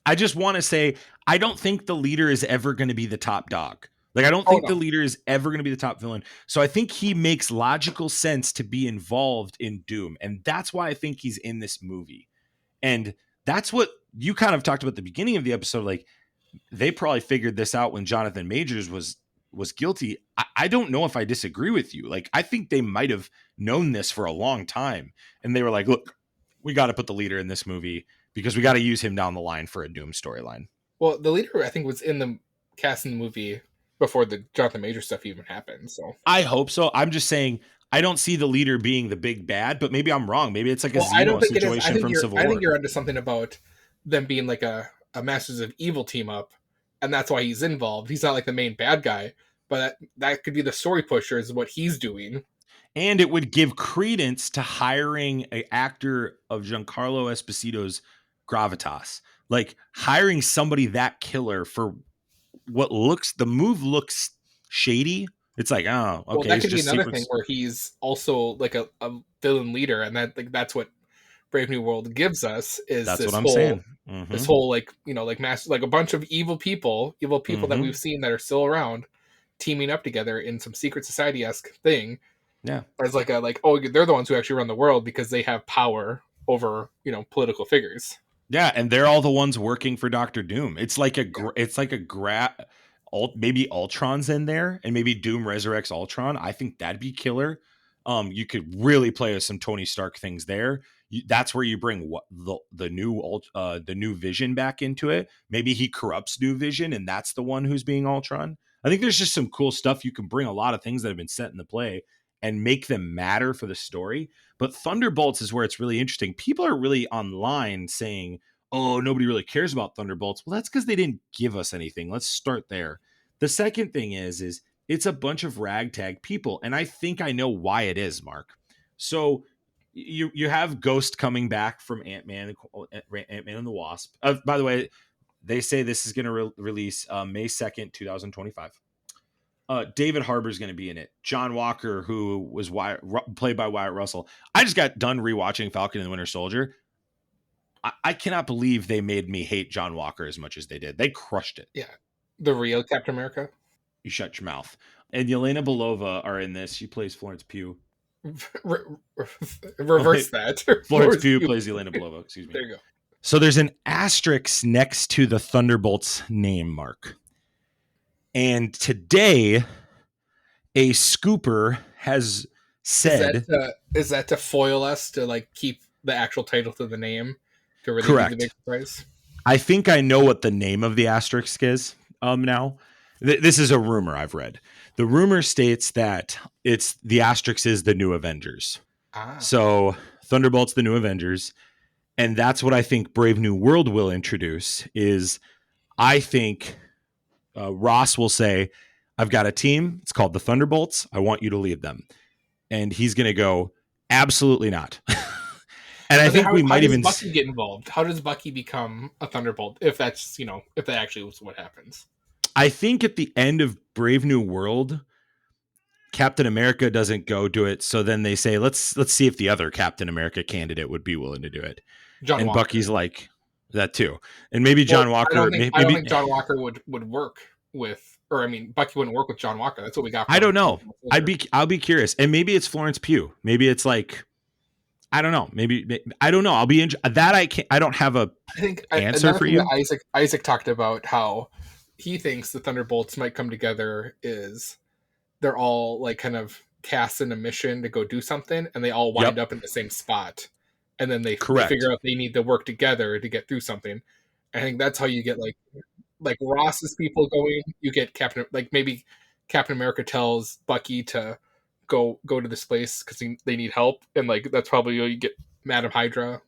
I just want to say, I don't think the leader is ever going to be the top dog. Like, I don't think the leader is ever going to be the top villain. So I think he makes logical sense to be involved in Doom. And that's why I think he's in this movie. And that's what you kind of talked about at the beginning of the episode. Like, they probably figured this out when Jonathan Majors was guilty. I don't know if I disagree with you. Like, I think they might have known this for a long time. And they were like, look, we got to put the leader in this movie because we got to use him down the line for a Doom storyline. Well, the leader, I think, was in the cast in the movie before the Jonathan Major stuff even happened. So I hope so. I'm just saying, I don't see the leader being the big bad, but maybe I'm wrong. Maybe it's like a I don't Zemo think it is. situation from Civil I War. think you're onto something about them being like a Masters of Evil team up, and that's why he's involved. He's not like the main bad guy, but that could be the story pusher is what he's doing. And it would give credence to hiring an actor of Giancarlo Esposito's gravitas. Like hiring somebody that killer for what the move looks shady. It's like, oh, okay. Well, that could be another thing where he's also like a villain leader, and that's what Brave New World gives us is that's this what I'm whole saying. this whole like master, like a bunch of evil people that we've seen that are still around teaming up together in some secret society-esque thing. Yeah. As like they're the ones who actually run the world because they have power over, political figures. Yeah, and they're all the ones working for Doctor Doom. It's like maybe Ultron's in there, and maybe Doom resurrects Ultron. I think that'd be killer. You could really play with some Tony Stark things there. That's where you bring the new Vision back into it. Maybe he corrupts New Vision, and that's the one who's being Ultron. I think there's just some cool stuff. You can bring a lot of things that have been set in the play and make them matter for the story. But Thunderbolts is where it's really interesting. People are really online saying, oh, nobody really cares about Thunderbolts. Well, that's because they didn't give us anything. Let's start there. The second thing is it's a bunch of ragtag people. And I think I know why it is, Mark. So you have Ghost coming back from Ant-Man and the Wasp. By the way, they say this is going to release May 2nd, 2025. David Harbour's going to be in it. John Walker, who was played by Wyatt Russell. I just got done rewatching Falcon and the Winter Soldier. I cannot believe they made me hate John Walker as much as they did. They crushed it. Yeah. The real Captain America. You shut your mouth. And Yelena Belova are in this. She plays Florence Pugh. Reverse that. Florence Pugh plays Yelena Belova. Excuse me. There you go. So there's an asterisk next to the Thunderbolts name, Mark. And today, a scooper has said... Is that to foil us to like keep the actual title to the name? To really correct. Be the big surprise? I think I know what the name of the asterisk is now. This is a rumor I've read. The rumor states that the asterisk is the New Avengers. So Thunderbolts, the New Avengers. And that's what I think Brave New World will introduce is I think Ross will say, I've got a team. It's called the Thunderbolts. I want you to lead them. And he's going to go, absolutely not. And I think we might even... How does Bucky get involved? How does Bucky become a Thunderbolt if that's, if that actually was what happens? I think at the end of Brave New World, Captain America doesn't go do it. So then they say, let's see if the other Captain America candidate would be willing to do it. John Walker. Bucky's like that too. And maybe John Walker... I don't think John Walker would work with... Or, I mean, Bucky wouldn't work with John Walker. That's what we got. I don't know. I'll be curious. And maybe it's Florence Pugh. Maybe it's like... I don't know. Maybe I don't know. I'll be that I can't. I don't have answer for you. Isaac talked about how he thinks the Thunderbolts might come together is they're all like kind of cast in a mission to go do something, and they all wind up in the same spot, and then they figure out they need to work together to get through something. I think that's how you get like Ross's people going. You get maybe Captain America tells Bucky to go to this place because they need help, and like that's probably you get Madam Hydra.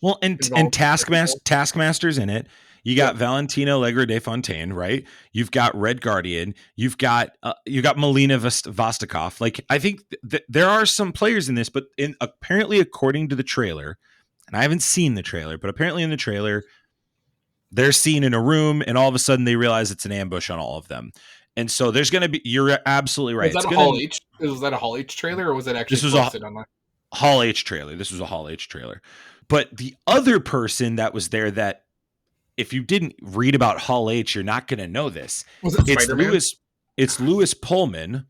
Well, and Taskmaster's in it. You got Valentina Allegra de Fontaine, right? You've got Red Guardian. You've got Melina Vostokov. Like I think there are some players in this, but apparently according to the trailer, and I haven't seen the trailer, but apparently in the trailer, they're seen in a room, and all of a sudden they realize it's an ambush on all of them. And so there's going to be, you're absolutely right. Was that a Hall H trailer, or was it actually posted online? Hall H trailer. This was a Hall H trailer. But the other person that was there that if you didn't read about Hall H, you're not going to know this. Was it Spider-Man? It's Lewis Pullman,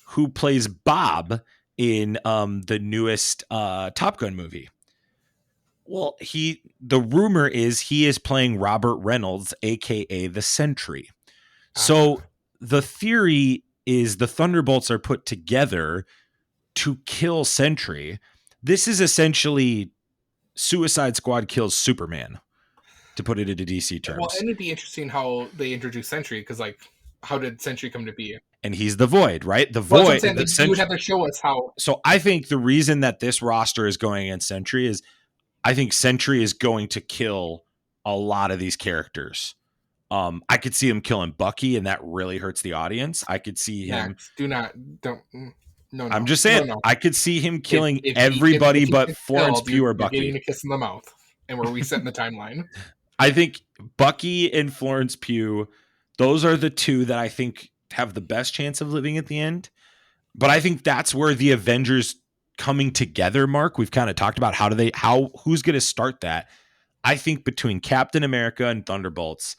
who plays Bob in the newest Top Gun movie. Well, the rumor is he is playing Robert Reynolds, aka the Sentry. So the theory is the Thunderbolts are put together to kill Sentry. This is essentially Suicide Squad kills Superman, to put it into DC terms. Well, and it'd be interesting how they introduce Sentry, because like, how did Sentry come to be? And he's the Void, right? The Well, Void. that's what I'm saying. You would have to show us how. So I think the reason that this roster is going against Sentry is I think Sentry is going to kill a lot of these characters. I could see him killing Bucky, and that really hurts the audience. I could see him. No. I'm just saying, no. I could see him killing everybody but Florence Pugh or Bucky. You're getting a kiss in the mouth, and we're resetting the timeline. I think Bucky and Florence Pugh, those are the two that I think have the best chance of living at the end. But I think that's where the Avengers coming together, Mark, we've kind of talked about who's going to start that. I think between Captain America and Thunderbolts,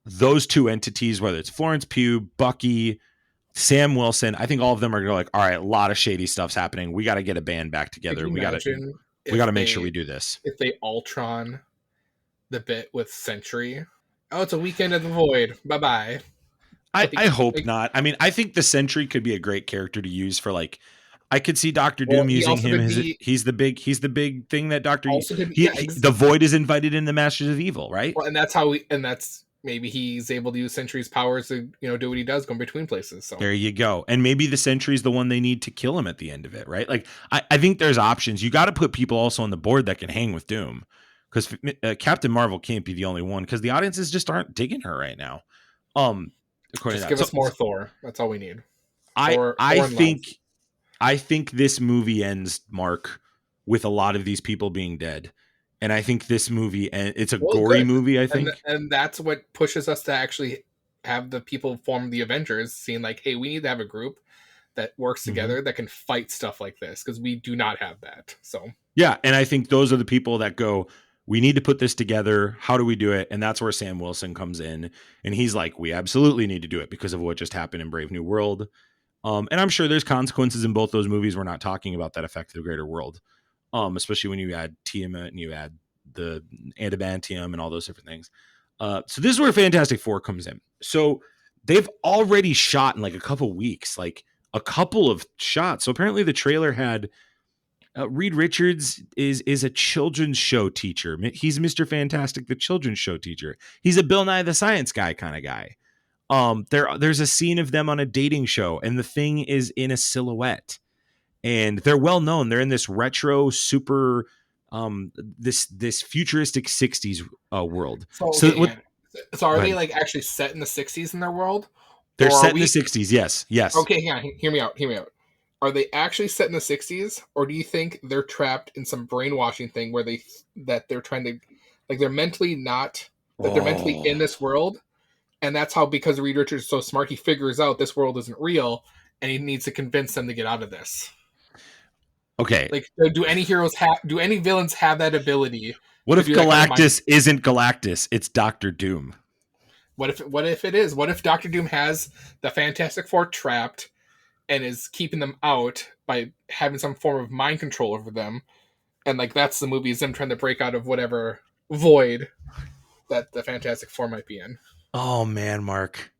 those two entities, whether it's Florence Pugh, Bucky, Sam Wilson, I think all of them are going to like, all right, a lot of shady stuff's happening. We got to get a band back together. We got to make sure we do this. If they Ultron the bit with Sentry, oh, it's a weekend of the Void. Bye-bye. I hope not. I mean, I think the Sentry could be a great character to use for like, I could see Doctor Doom using him. He's the big thing that the Void is invited in the Masters of Evil, right? Well, and that's maybe he's able to use Sentry's powers to, do what he does, going between places. So there you go. And maybe the Sentry's the one they need to kill him at the end of it, right? Like, I think there's options. You got to put people also on the board that can hang with Doom, because Captain Marvel can't be the only one, because the audiences just aren't digging her right now. Just give us more Thor. That's all we need. I think this movie ends, Mark, with a lot of these people being dead. And I think this movie, and it's a gory movie, I think. And that's what pushes us to actually have the people form the Avengers, seeing like, hey, we need to have a group that works together that can fight stuff like this, because we do not have that. So yeah, and I think those are the people that go, we need to put this together. How do we do it? And that's where Sam Wilson comes in. And he's like, we absolutely need to do it because of what just happened in Brave New World. And I'm sure there's consequences in both those movies we're not talking about that affect the greater world. Especially when you add Tiamat and you add the adamantium and all those different things. So this is where Fantastic Four comes in. So they've already shot in like a couple weeks, like a couple of shots. So apparently the trailer had Reed Richards is a children's show teacher. He's Mr. Fantastic, the children's show teacher. He's a Bill Nye the Science Guy kind of guy. There's a scene of them on a dating show, and the Thing is in a silhouette. And they're well known. They're in this retro, super, this futuristic '60s world. So are they like actually set in the '60s in their world? They're set in the '60s. Yes. Okay, hang on. Hear me out. Are they actually set in the '60s, or do you think they're trapped in some brainwashing thing where they're trying to, like, they're mentally not, that they're mentally in this world, and that's how, because Reed Richards is so smart, he figures out this world isn't real, and he needs to convince them to get out of this. Okay. Like, do any villains have that ability? What if Galactus isn't Galactus? It's Doctor Doom. What if it is? What if Doctor Doom has the Fantastic Four trapped and is keeping them out by having some form of mind control over them? And like, that's the movie, is them trying to break out of whatever void that the Fantastic Four might be in. Oh man, Mark.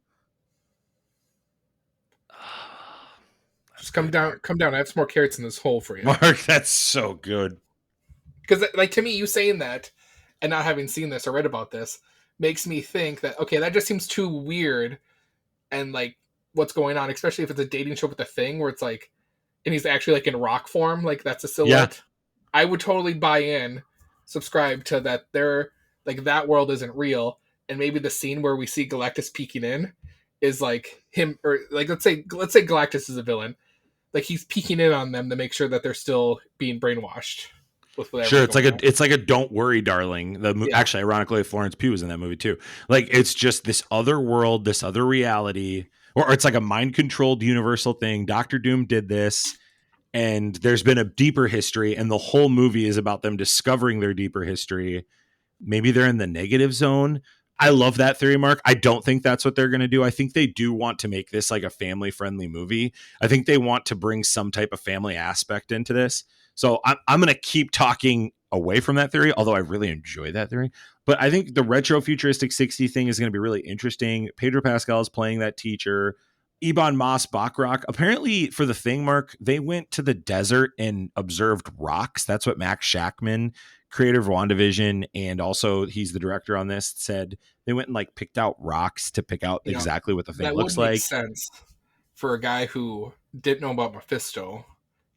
Just come down. I have some more carrots in this hole for you. Mark, that's so good. Because, like, to me, you saying that and not having seen this or read about this makes me think that, okay, that just seems too weird. And, like, what's going on, especially if it's a dating show with a Thing where it's like, and he's actually like in rock form, like that's a silhouette. Yeah. I would totally buy in, subscribe to that. They're like, that world isn't real. And maybe the scene where we see Galactus peeking in is like him, or like, let's say Galactus is a villain. Like, he's peeking in on them to make sure that they're still being brainwashed. Sure, it's like a "Don't Worry, Darling." Actually, ironically, Florence Pugh was in that movie too. Like, it's just this other world, this other reality, or it's like a mind-controlled universal thing. Doctor Doom did this, and there's been a deeper history, and the whole movie is about them discovering their deeper history. Maybe they're in the negative zone. I love that theory, Mark. I don't think that's what they're going to do. I think they do want to make this like a family-friendly movie. I think they want to bring some type of family aspect into this. So I'm going to keep talking away from that theory, although I really enjoy that theory. But I think the retro futuristic 60 thing is going to be really interesting. Pedro Pascal is playing that teacher. Ebon Moss Bachrach. Apparently, for the thing, Mark, they went to the desert and observed rocks. That's what Max Shackman, creator of WandaVision, and also he's the director on this, said they went and like picked out rocks to pick out You know, exactly what the thing that looks would make like. sense for a guy who didn't know about Mephisto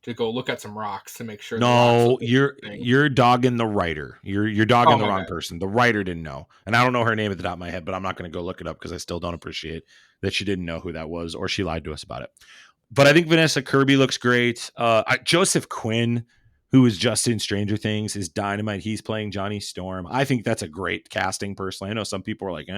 to go look at some rocks to make sure the rocks No, look like you're the thing. you're dogging the writer. You're dogging Oh, the my wrong bad. person. The writer didn't know, and I don't know her name at the top of my head, but I'm not going to go look it up because I still don't appreciate that she didn't know who that was or she lied to us about it. But I think Vanessa Kirby looks great. Joseph Quinn, who was just in Stranger Things, is dynamite. He's playing Johnny Storm. I think that's a great casting. Personally, I know some people are like,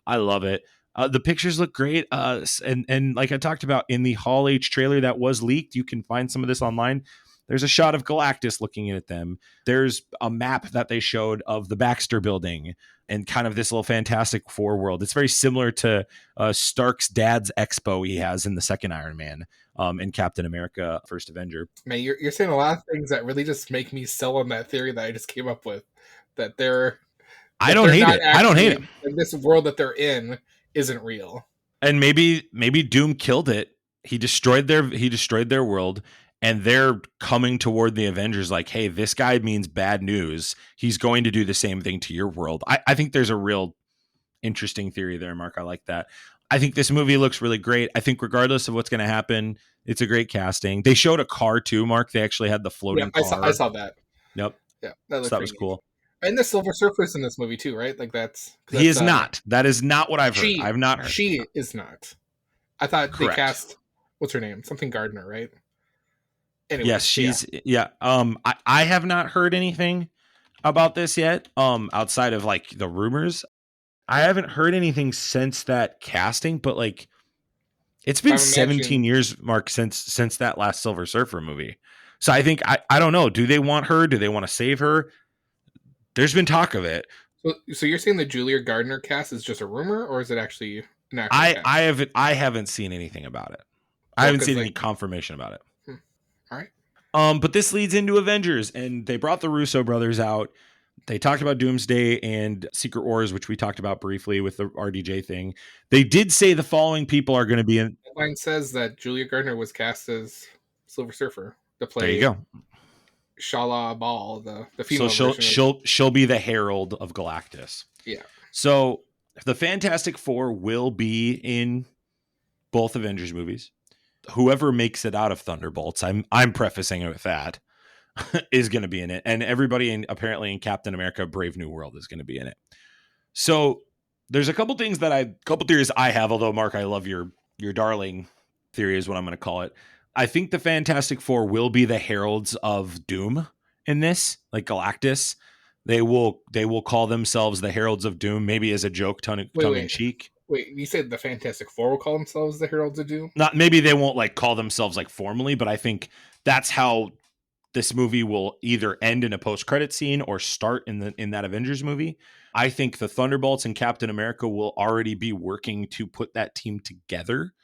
I love it. The pictures look great. And like I talked about in the Hall H trailer that was leaked, you can find some of this online. There's a shot of Galactus looking at them. There's a map that they showed of the Baxter building and kind of this little Fantastic Four world. It's very similar to Stark's dad's expo he has in the second Iron Man in Captain America First Avenger. Man, you're saying a lot of things that really just make me sell on that theory that I just came up with. That they're I don't hate not it. I don't hate it. actually, like, this world that they're in isn't real. And maybe Doom killed it. He destroyed their world, and they're coming toward the Avengers like, hey, this guy means bad news. He's going to do the same thing to your world. I think there's a real interesting theory there, Mark. I like that. I think this movie looks really great. I think regardless of what's going to happen, it's a great casting. They showed a car too, Mark. They actually had the floating car. I saw that. Yep. Yeah, that So that was cool. And the Silver Surfer's in this movie too, right? Like that's he is not. That is not what I've heard. I've not heard. She is not. I thought Correct. they cast what's her name? Something Gardner, right? Anyway, yes, she's I have not heard anything about this yet. Outside of like the rumors. I haven't heard anything since that casting, but like it's been 17 years, Mark, since that last Silver Surfer movie. So I think I don't know. Do they want her? Do they want to save her? There's been talk of it. So you're saying the Julia Gardner cast is just a rumor, or is it actually an actual cast? I haven't seen anything about it. I haven't seen any confirmation about it. All right. But this leads into Avengers, and they brought the Russo brothers out. They talked about Doomsday and Secret Wars, which we talked about briefly with the RDJ thing. They did say the following people are going to be in. The line says that Julia Gardner was cast as Silver Surfer to play. There you go. Shala Ball, the female. So she'll be the herald of Galactus. Yeah. So the Fantastic Four will be in both Avengers movies. Whoever makes it out of Thunderbolts, I'm prefacing it with that, is going to be in it, and everybody apparently in Captain America: Brave New World is going to be in it. So there's a couple theories I have. Although Mark, I love your darling theory is what I'm going to call it. I think the Fantastic Four will be the heralds of Doom in this, like Galactus. They will call themselves the Heralds of Doom, maybe as a joke, tongue in cheek. Wait, you said the Fantastic Four will call themselves the Heralds of Doom? Not maybe they won't like call themselves like formally, but I think that's how this movie will either end in a post-credit scene or start in that Avengers movie. I think the Thunderbolts and Captain America will already be working to put that team together,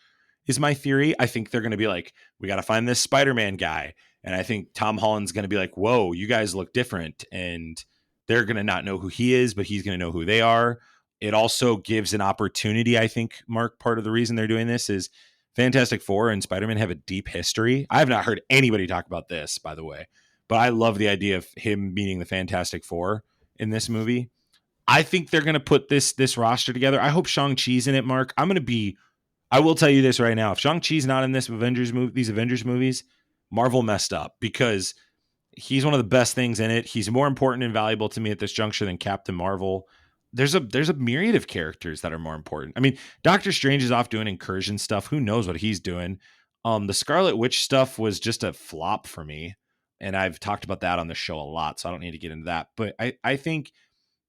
is my theory. I think they're going to be like, we got to find this Spider-Man guy. And I think Tom Holland's going to be like, whoa, you guys look different. And they're going to not know who he is, but he's going to know who they are. It also gives an opportunity, I think, Mark, part of the reason they're doing this is Fantastic Four and Spider-Man have a deep history. I have not heard anybody talk about this, by the way, but I love the idea of him meeting the Fantastic Four in this movie. I think they're going to put this roster together. I hope Shang-Chi's in it, Mark. I will tell you this right now. If Shang-Chi's not in these Avengers movies, Marvel messed up because he's one of the best things in it. He's more important and valuable to me at this juncture than Captain Marvel. There's a myriad of characters that are more important. I mean, Doctor Strange is off doing incursion stuff. Who knows what he's doing? The Scarlet Witch stuff was just a flop for me. And I've talked about that on the show a lot, so I don't need to get into that. But I think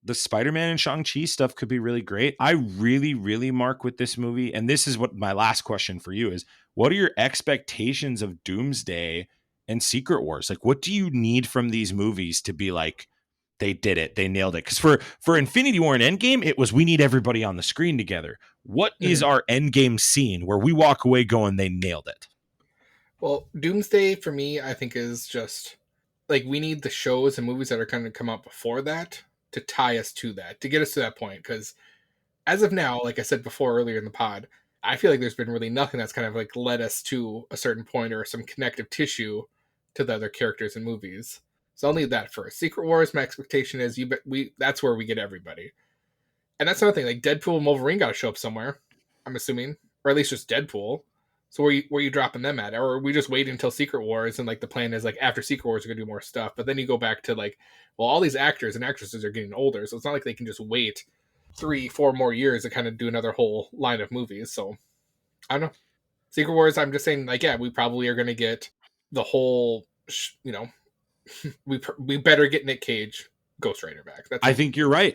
the Spider-Man and Shang-Chi stuff could be really great. I really, really mark with this movie. And this is what my last question for you is. What are your expectations of Doomsday and Secret Wars? Like, what do you need from these movies to be like, they did it, they nailed it? Because for Infinity War and Endgame, it was, we need everybody on the screen together. What is our Endgame scene where we walk away going, they nailed it? Well, Doomsday for me, I think is just like, we need the shows and movies that are going to come out before that to tie us to that, to get us to that point. Because as of now, like I said before earlier in the pod, I feel like there's been really nothing that's kind of like led us to a certain point or some connective tissue to the other characters in movies. So I'll leave that first. Secret Wars, my expectation is that's where we get everybody. And that's another thing. Like Deadpool and Wolverine got to show up somewhere. I'm assuming, or at least just Deadpool. So where you dropping them at, or we just wait until Secret Wars and like the plan is like after Secret Wars we're gonna do more stuff. But then you go back to like, well, all these actors and actresses are getting older, so it's not like they can just wait 3-4 more years to kind of do another whole line of movies. So I don't know. Secret Wars. I'm just saying, like, yeah, we probably are gonna get the whole. We better get Nick Cage, Ghost Rider back. I think you're right.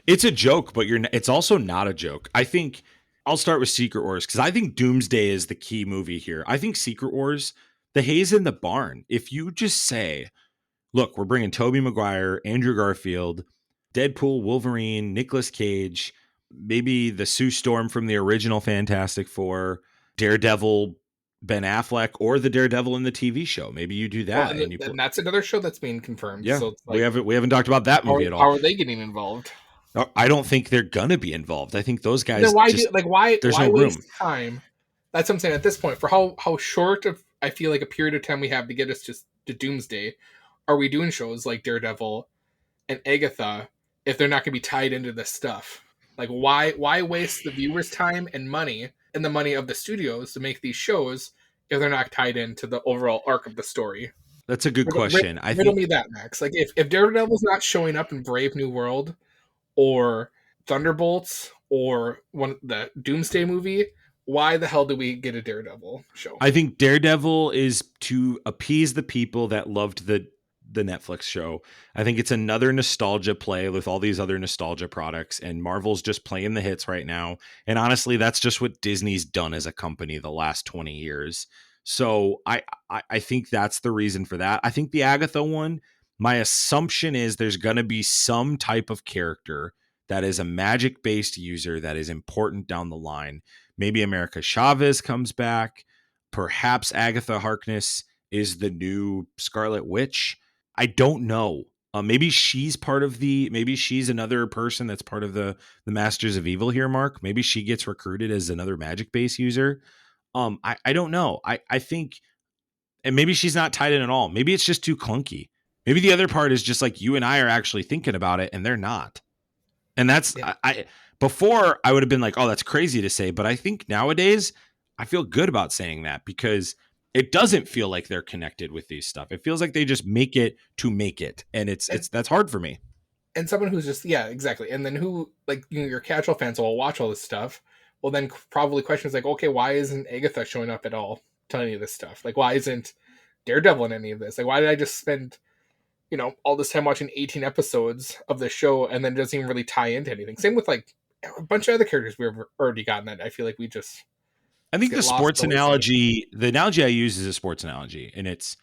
It's a joke, but it's also not a joke. I think I'll start with Secret Wars because I think Doomsday is the key movie here. I think Secret Wars, the hay's in the barn. If you just say, look, we're bringing Tobey Maguire, Andrew Garfield, Deadpool, Wolverine, Nicolas Cage, maybe the Sue Storm from the original Fantastic Four, Daredevil, Ben Affleck, or the Daredevil in the TV show. Maybe you do that, well, and that's another show that's being confirmed. Yeah, so it's like, we haven't talked about that movie at all. How are they getting involved? I don't think they're gonna be involved. I think those guys. Then why There's why no waste room. time? That's what I'm saying. At this point, for how short of I feel like a period of time we have to get us to Doomsday, are we doing shows like Daredevil and Agatha if they're not going to be tied into this stuff? Like, why waste the viewers' time and money and the money of the studios to make these shows if they're not tied into the overall arc of the story? That's a good question. I riddle think me that, Max. Like, if Daredevil's not showing up in Brave New World or Thunderbolts or the Doomsday movie, why the hell do we get a Daredevil show? I think Daredevil is to appease the people that loved the Netflix show. I think it's another nostalgia play with all these other nostalgia products, and Marvel's just playing the hits right now. And honestly, that's just what Disney's done as a company the last 20 years. So I think that's the reason for that. I think the Agatha one, my assumption is there's going to be some type of character that is a magic-based user that is important down the line. Maybe America Chavez comes back. Perhaps Agatha Harkness is the new Scarlet Witch. I don't know. Maybe she's maybe she's another person that's part of the Masters of Evil here, Mark. Maybe she gets recruited as another magic-based user. I don't know. I think, and maybe she's not tied in at all. Maybe it's just too clunky. Maybe the other part is just like you and I are actually thinking about it and they're not. And that's, yeah. Before I would have been like, oh, that's crazy to say. But I think nowadays I feel good about saying that because it doesn't feel like they're connected with these stuff. It feels like they just make it to make it. And that's hard for me. And someone who's just, yeah, exactly. And then who, like, your casual fans will watch all this stuff. Well, then probably questions like, okay, why isn't Agatha showing up at all to any of this stuff? Like, why isn't Daredevil in any of this? Like, why did I just spend, all this time watching 18 episodes of the show and then it doesn't even really tie into anything? Same with, like, a bunch of other characters we've already gotten that I feel like we just... I think the sports analogy, the analogy I use is a sports analogy, and it's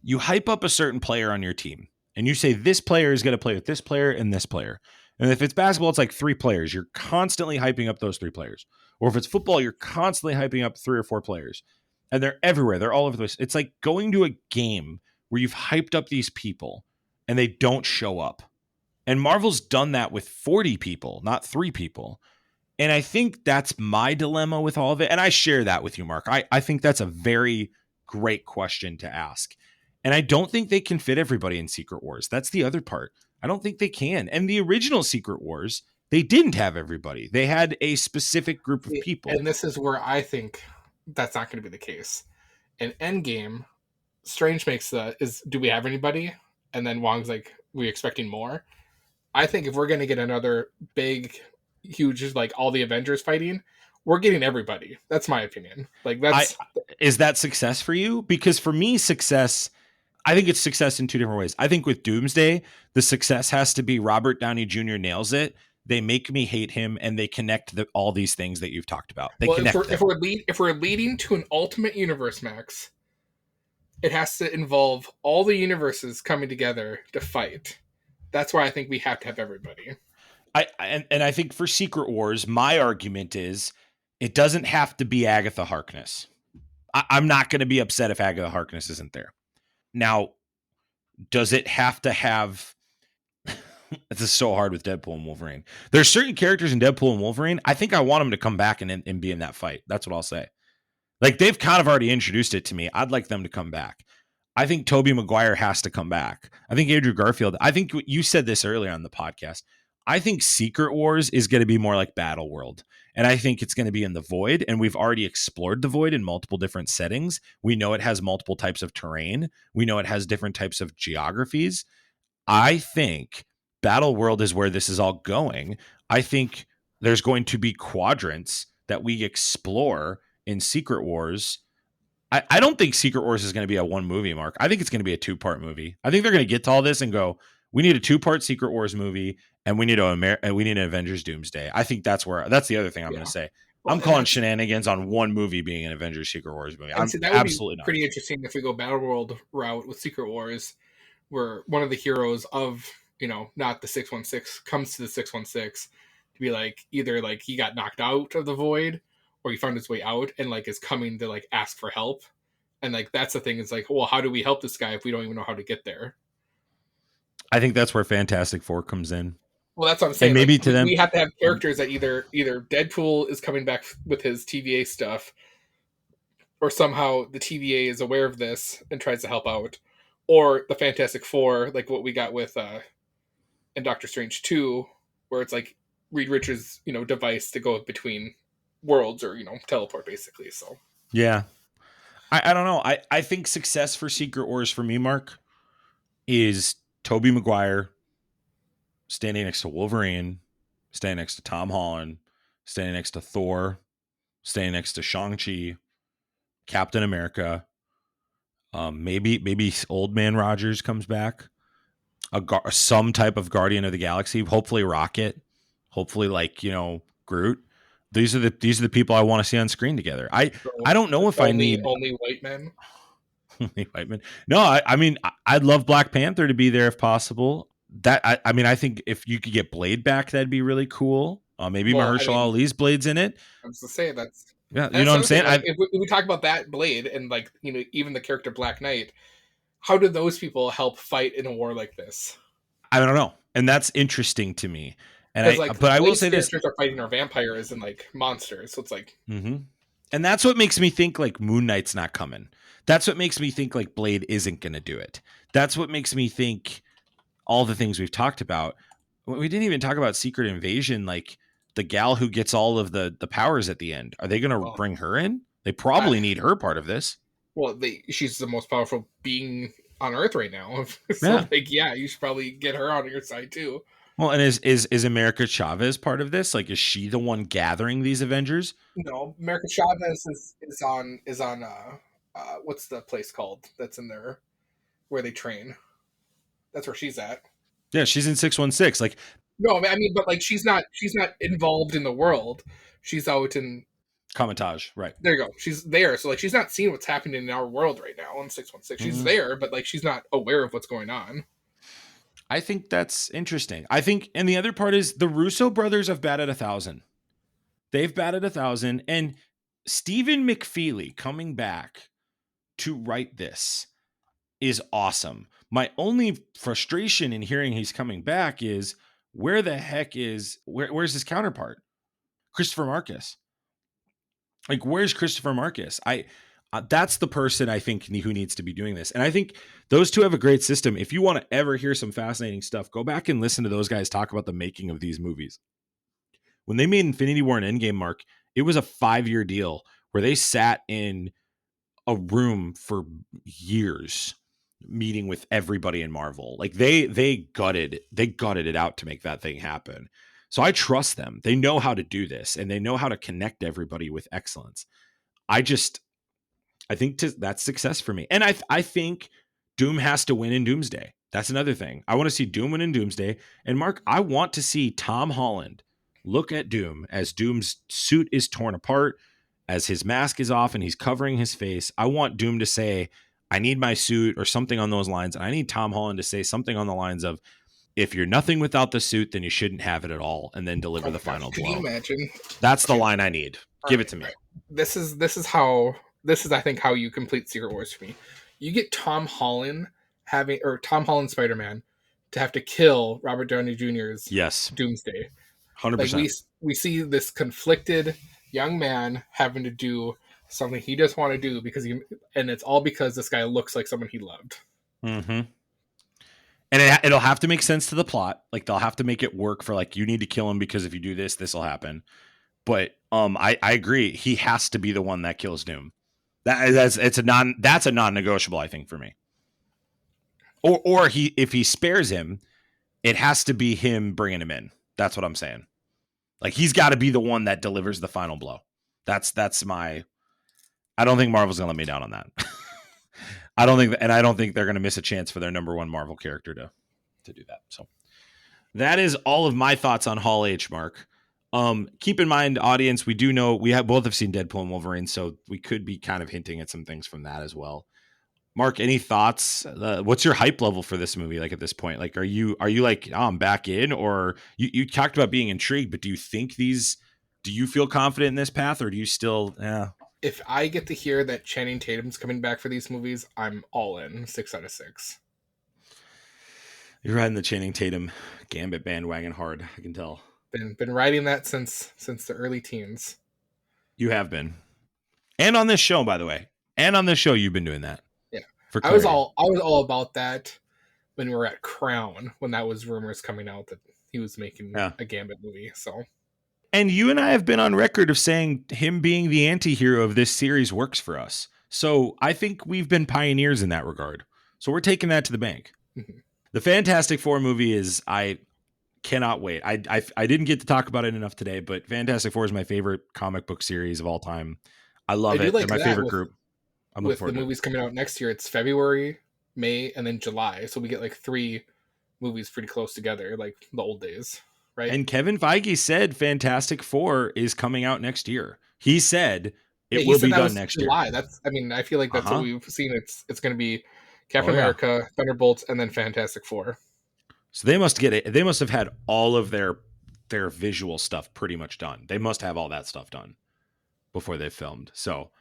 you hype up a certain player on your team, and you say this player is going to play with this player and this player. And if it's basketball, it's like 3 players. You're constantly hyping up those 3 players. Or if it's football, you're constantly hyping up 3 or 4 players. And they're everywhere. They're all over the place. It's like going to a game where you've hyped up these people and they don't show up. And Marvel's done that with 40 people, not 3 people. And I think that's my dilemma with all of it. And I share that with you, Mark. I think that's a very great question to ask. And I don't think they can fit everybody in Secret Wars. That's the other part. I don't think they can. And the original Secret Wars, they didn't have everybody. They had a specific group of people. And this is where I think that's not going to be the case. In Endgame, Strange makes do we have anybody? And then Wong's like, we expecting more? I think if we're going to get another big, huge, like all the Avengers fighting, we're getting everybody. That's my opinion. Like is that success for you? Because for me, I think it's success in 2 different ways. I think with Doomsday, the success has to be Robert Downey Jr. nails it. They make me hate him, and they connect all these things that you've talked about. If we're leading to an ultimate universe, Max, it has to involve all the universes coming together to fight. That's why I think we have to have everybody. And I think for Secret Wars, my argument is it doesn't have to be Agatha Harkness. I'm not going to be upset if Agatha Harkness isn't there. Now, does it have to have It's just so hard with Deadpool and Wolverine. There's certain characters in Deadpool and Wolverine. I think I want them to come back and be in that fight. That's what I'll say. Like, they've kind of already introduced it to me. I'd like them to come back. I think Tobey Maguire has to come back. I think Andrew Garfield. I think you said this earlier on the podcast. I think Secret Wars is going to be more like Battle World. And I think it's going to be in the Void. And we've already explored the Void in multiple different settings. We know it has multiple types of terrain. We know it has different types of geographies. I think Battle World is where this is all going. I think there's going to be quadrants that we explore in Secret Wars. I don't think Secret Wars is going to be a one movie, Mark. I think it's going to be a 2-part movie. I think they're going to get to all this and go, we need a 2-part Secret Wars movie, and we need an Avengers Doomsday. I think that's the other thing I'm going to say. Well, I'm calling shenanigans on one movie being an Avengers Secret Wars movie. I'm that would absolutely be not. pretty interesting if we go Battle World route with Secret Wars, where one of the heroes of, not the 616 comes to the 616 to be like, either like he got knocked out of the Void or he found his way out and like is coming to like ask for help. And like that's the thing, is like, well, how do we help this guy if we don't even know how to get there? I think that's where Fantastic Four comes in. Well, that's what I'm saying. And maybe like, to them, we have to have characters that either Deadpool is coming back with his TVA stuff, or somehow the TVA is aware of this and tries to help out, or the Fantastic Four, like what we got with in Doctor Strange 2, where it's like Reed Richards' device to go between worlds, or teleport basically. So yeah. I don't know. I think success for Secret Wars for me, Mark, is Tobey Maguire standing next to Wolverine, standing next to Tom Holland, standing next to Thor, standing next to Shang-Chi, Captain America. Maybe Old Man Rogers comes back. Some type of Guardian of the Galaxy. Hopefully Rocket. Hopefully Groot. These are the people I want to see on screen together. I don't know if I need only white men. White men. No, I mean I'd love Black Panther to be there if possible. I think if you could get Blade back, that'd be really cool. Maybe Mahershala Ali's Blade's in it. I was to say that's you know what I'm saying. Like, if we talk about that Blade and like even the character Black Knight, how do those people help fight in a war like this? I don't know, and that's interesting to me. And I will say this: characters are fighting our vampires and like monsters, so it's like, and that's what makes me think like Moon Knight's not coming. That's what makes me think like Blade isn't going to do it. That's what makes me think all the things we've talked about. We didn't even talk about Secret Invasion, like the gal who gets all of the powers at the end. Are they going to bring her in? They probably need her part of this. Well, she's the most powerful being on Earth right now. So you should probably get her on your side too. Well, and is America Chavez part of this? Like, is she the one gathering these Avengers? No, America Chavez is on what's the place called that's in there where they train? That's where she's at. Yeah, she's in 616. Like, no, I mean, but like she's not involved in the world. She's out in Comitage, right? There you go. She's there, so like she's not seeing what's happening in our world right now on 616. She's there, but like she's not aware of what's going on. I think that's interesting. I think, and the other part is the Russo brothers have batted 1,000. They've batted 1,000, and Stephen McFeely coming back to write this is awesome. My only frustration in hearing he's coming back is where's his counterpart? Christopher Marcus. Like, where's Christopher Marcus? That's the person I think who needs to be doing this. And I think those two have a great system. If you want to ever hear some fascinating stuff, go back and listen to those guys talk about the making of these movies. When they made Infinity War and Endgame, Mark, it was a 5-year deal where they sat in a room for years meeting with everybody in Marvel. Like they gutted it out to make that thing happen. So I trust them. They know how to do this and they know how to connect everybody with excellence. I think that's success for me. And I think Doom has to win in Doomsday. That's another thing. I want to see Doom win in Doomsday. And Mark, I want to see Tom Holland look at Doom as Doom's suit is torn apart, as his mask is off and he's covering his face. I want Doom to say, I need my suit, or something on those lines. And I need Tom Holland to say something on the lines of, if you're nothing without the suit, then you shouldn't have it at all, and then deliver the final blow. Can you imagine? That's the line I need. Give it to me. This is I think how you complete Secret Wars for me. You get Tom Holland Spider-Man to have to kill Robert Downey Jr.'s Yes. Doomsday. 100%. Like we see this conflicted young man having to do something he doesn't want to do and it's all because this guy looks like someone he loved. Mm-hmm. And it'll have to make sense to the plot. Like they'll have to make it work for like, you need to kill him because if you do this, this will happen. But I agree. He has to be the one that kills Doom. That's a non-negotiable, I think, for me. Or if he spares him, it has to be him bringing him in. That's what I'm saying. Like he's got to be the one that delivers the final blow. That's my. I don't think Marvel's gonna let me down on that. I don't think they're gonna miss a chance for their number one Marvel character to do that. So that is all of my thoughts on Hall H, Mark. Keep in mind, audience, we do know we both have seen Deadpool and Wolverine, so we could be kind of hinting at some things from that as well. Mark, any thoughts? What's your hype level for this movie? Like at this point, like are you like, oh, I'm back in, or you talked about being intrigued, but do you feel confident in this path, or do you still? If I get to hear that Channing Tatum's coming back for these movies, I'm all in. 6 out of 6. You're riding the Channing Tatum Gambit bandwagon hard. I can tell. Been riding that since the early teens. You have been, and on this show, by the way, you've been doing that. Yeah, I was all about that when we were at Crown, when that was rumors coming out that he was making a Gambit movie. So. And you and I have been on record of saying him being the anti-hero of this series works for us. So I think we've been pioneers in that regard. So we're taking that to the bank. Mm-hmm. The Fantastic Four movie I cannot wait. I didn't get to talk about it enough today, but Fantastic Four is my favorite comic book series of all time. I love it. They're my favorite group. I'm with the movies coming out next year, it's February, May, and then July. So we get like 3 movies pretty close together, like the old days. Right. And Kevin Feige said Fantastic Four is coming out next year. He said it will be done next July. year. I feel like that's what we've seen. It's going to be Captain America, Thunderbolts, and then Fantastic Four. So they must get it. They must have had all of their visual stuff pretty much done. They must have all that stuff done before they filmed. So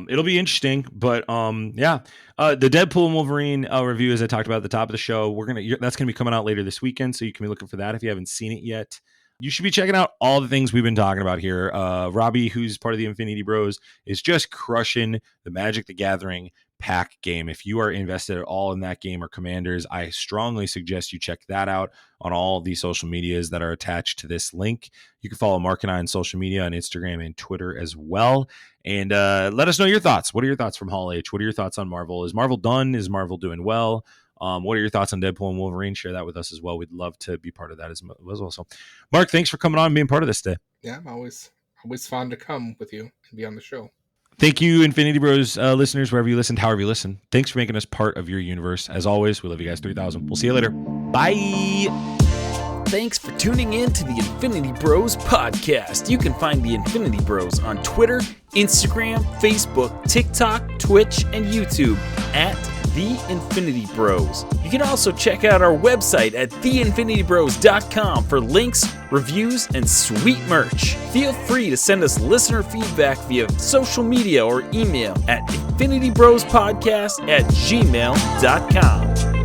it'll be interesting, but the Deadpool and Wolverine review, as I talked about at the top of the show, that's gonna be coming out later this weekend, so you can be looking for that if you haven't seen it yet. You should be checking out all the things we've been talking about here. Robbie, who's part of the Infinity Bros, is just crushing the Magic the Gathering pack game. If you are invested at all in that game or Commanders, I strongly suggest you check that out on all the social medias that are attached to this link. You can follow Mark and I on social media on Instagram and Twitter as well. And let us know your thoughts. What are your thoughts from Hall H? What are your thoughts on Marvel? Is Marvel done? Is Marvel doing well? What are your thoughts on Deadpool and Wolverine? Share that with us as well. We'd love to be part of that as well. So, Mark, thanks for coming on and being part of this today. Yeah, always fun to come with you and be on the show. Thank you, Infinity Bros listeners, wherever you listened, however you listen. Thanks for making us part of your universe. As always, we love you guys 3000. We'll see you later. Bye. Thanks for tuning in to the Infinity Bros podcast. You can find the Infinity Bros on Twitter, Instagram, Facebook, TikTok, Twitch, and YouTube at The Infinity Bros. You can also check out our website at theinfinitybros.com for links, reviews, and sweet merch. Feel free to send us listener feedback via social media or email at infinitybrospodcast@gmail.com.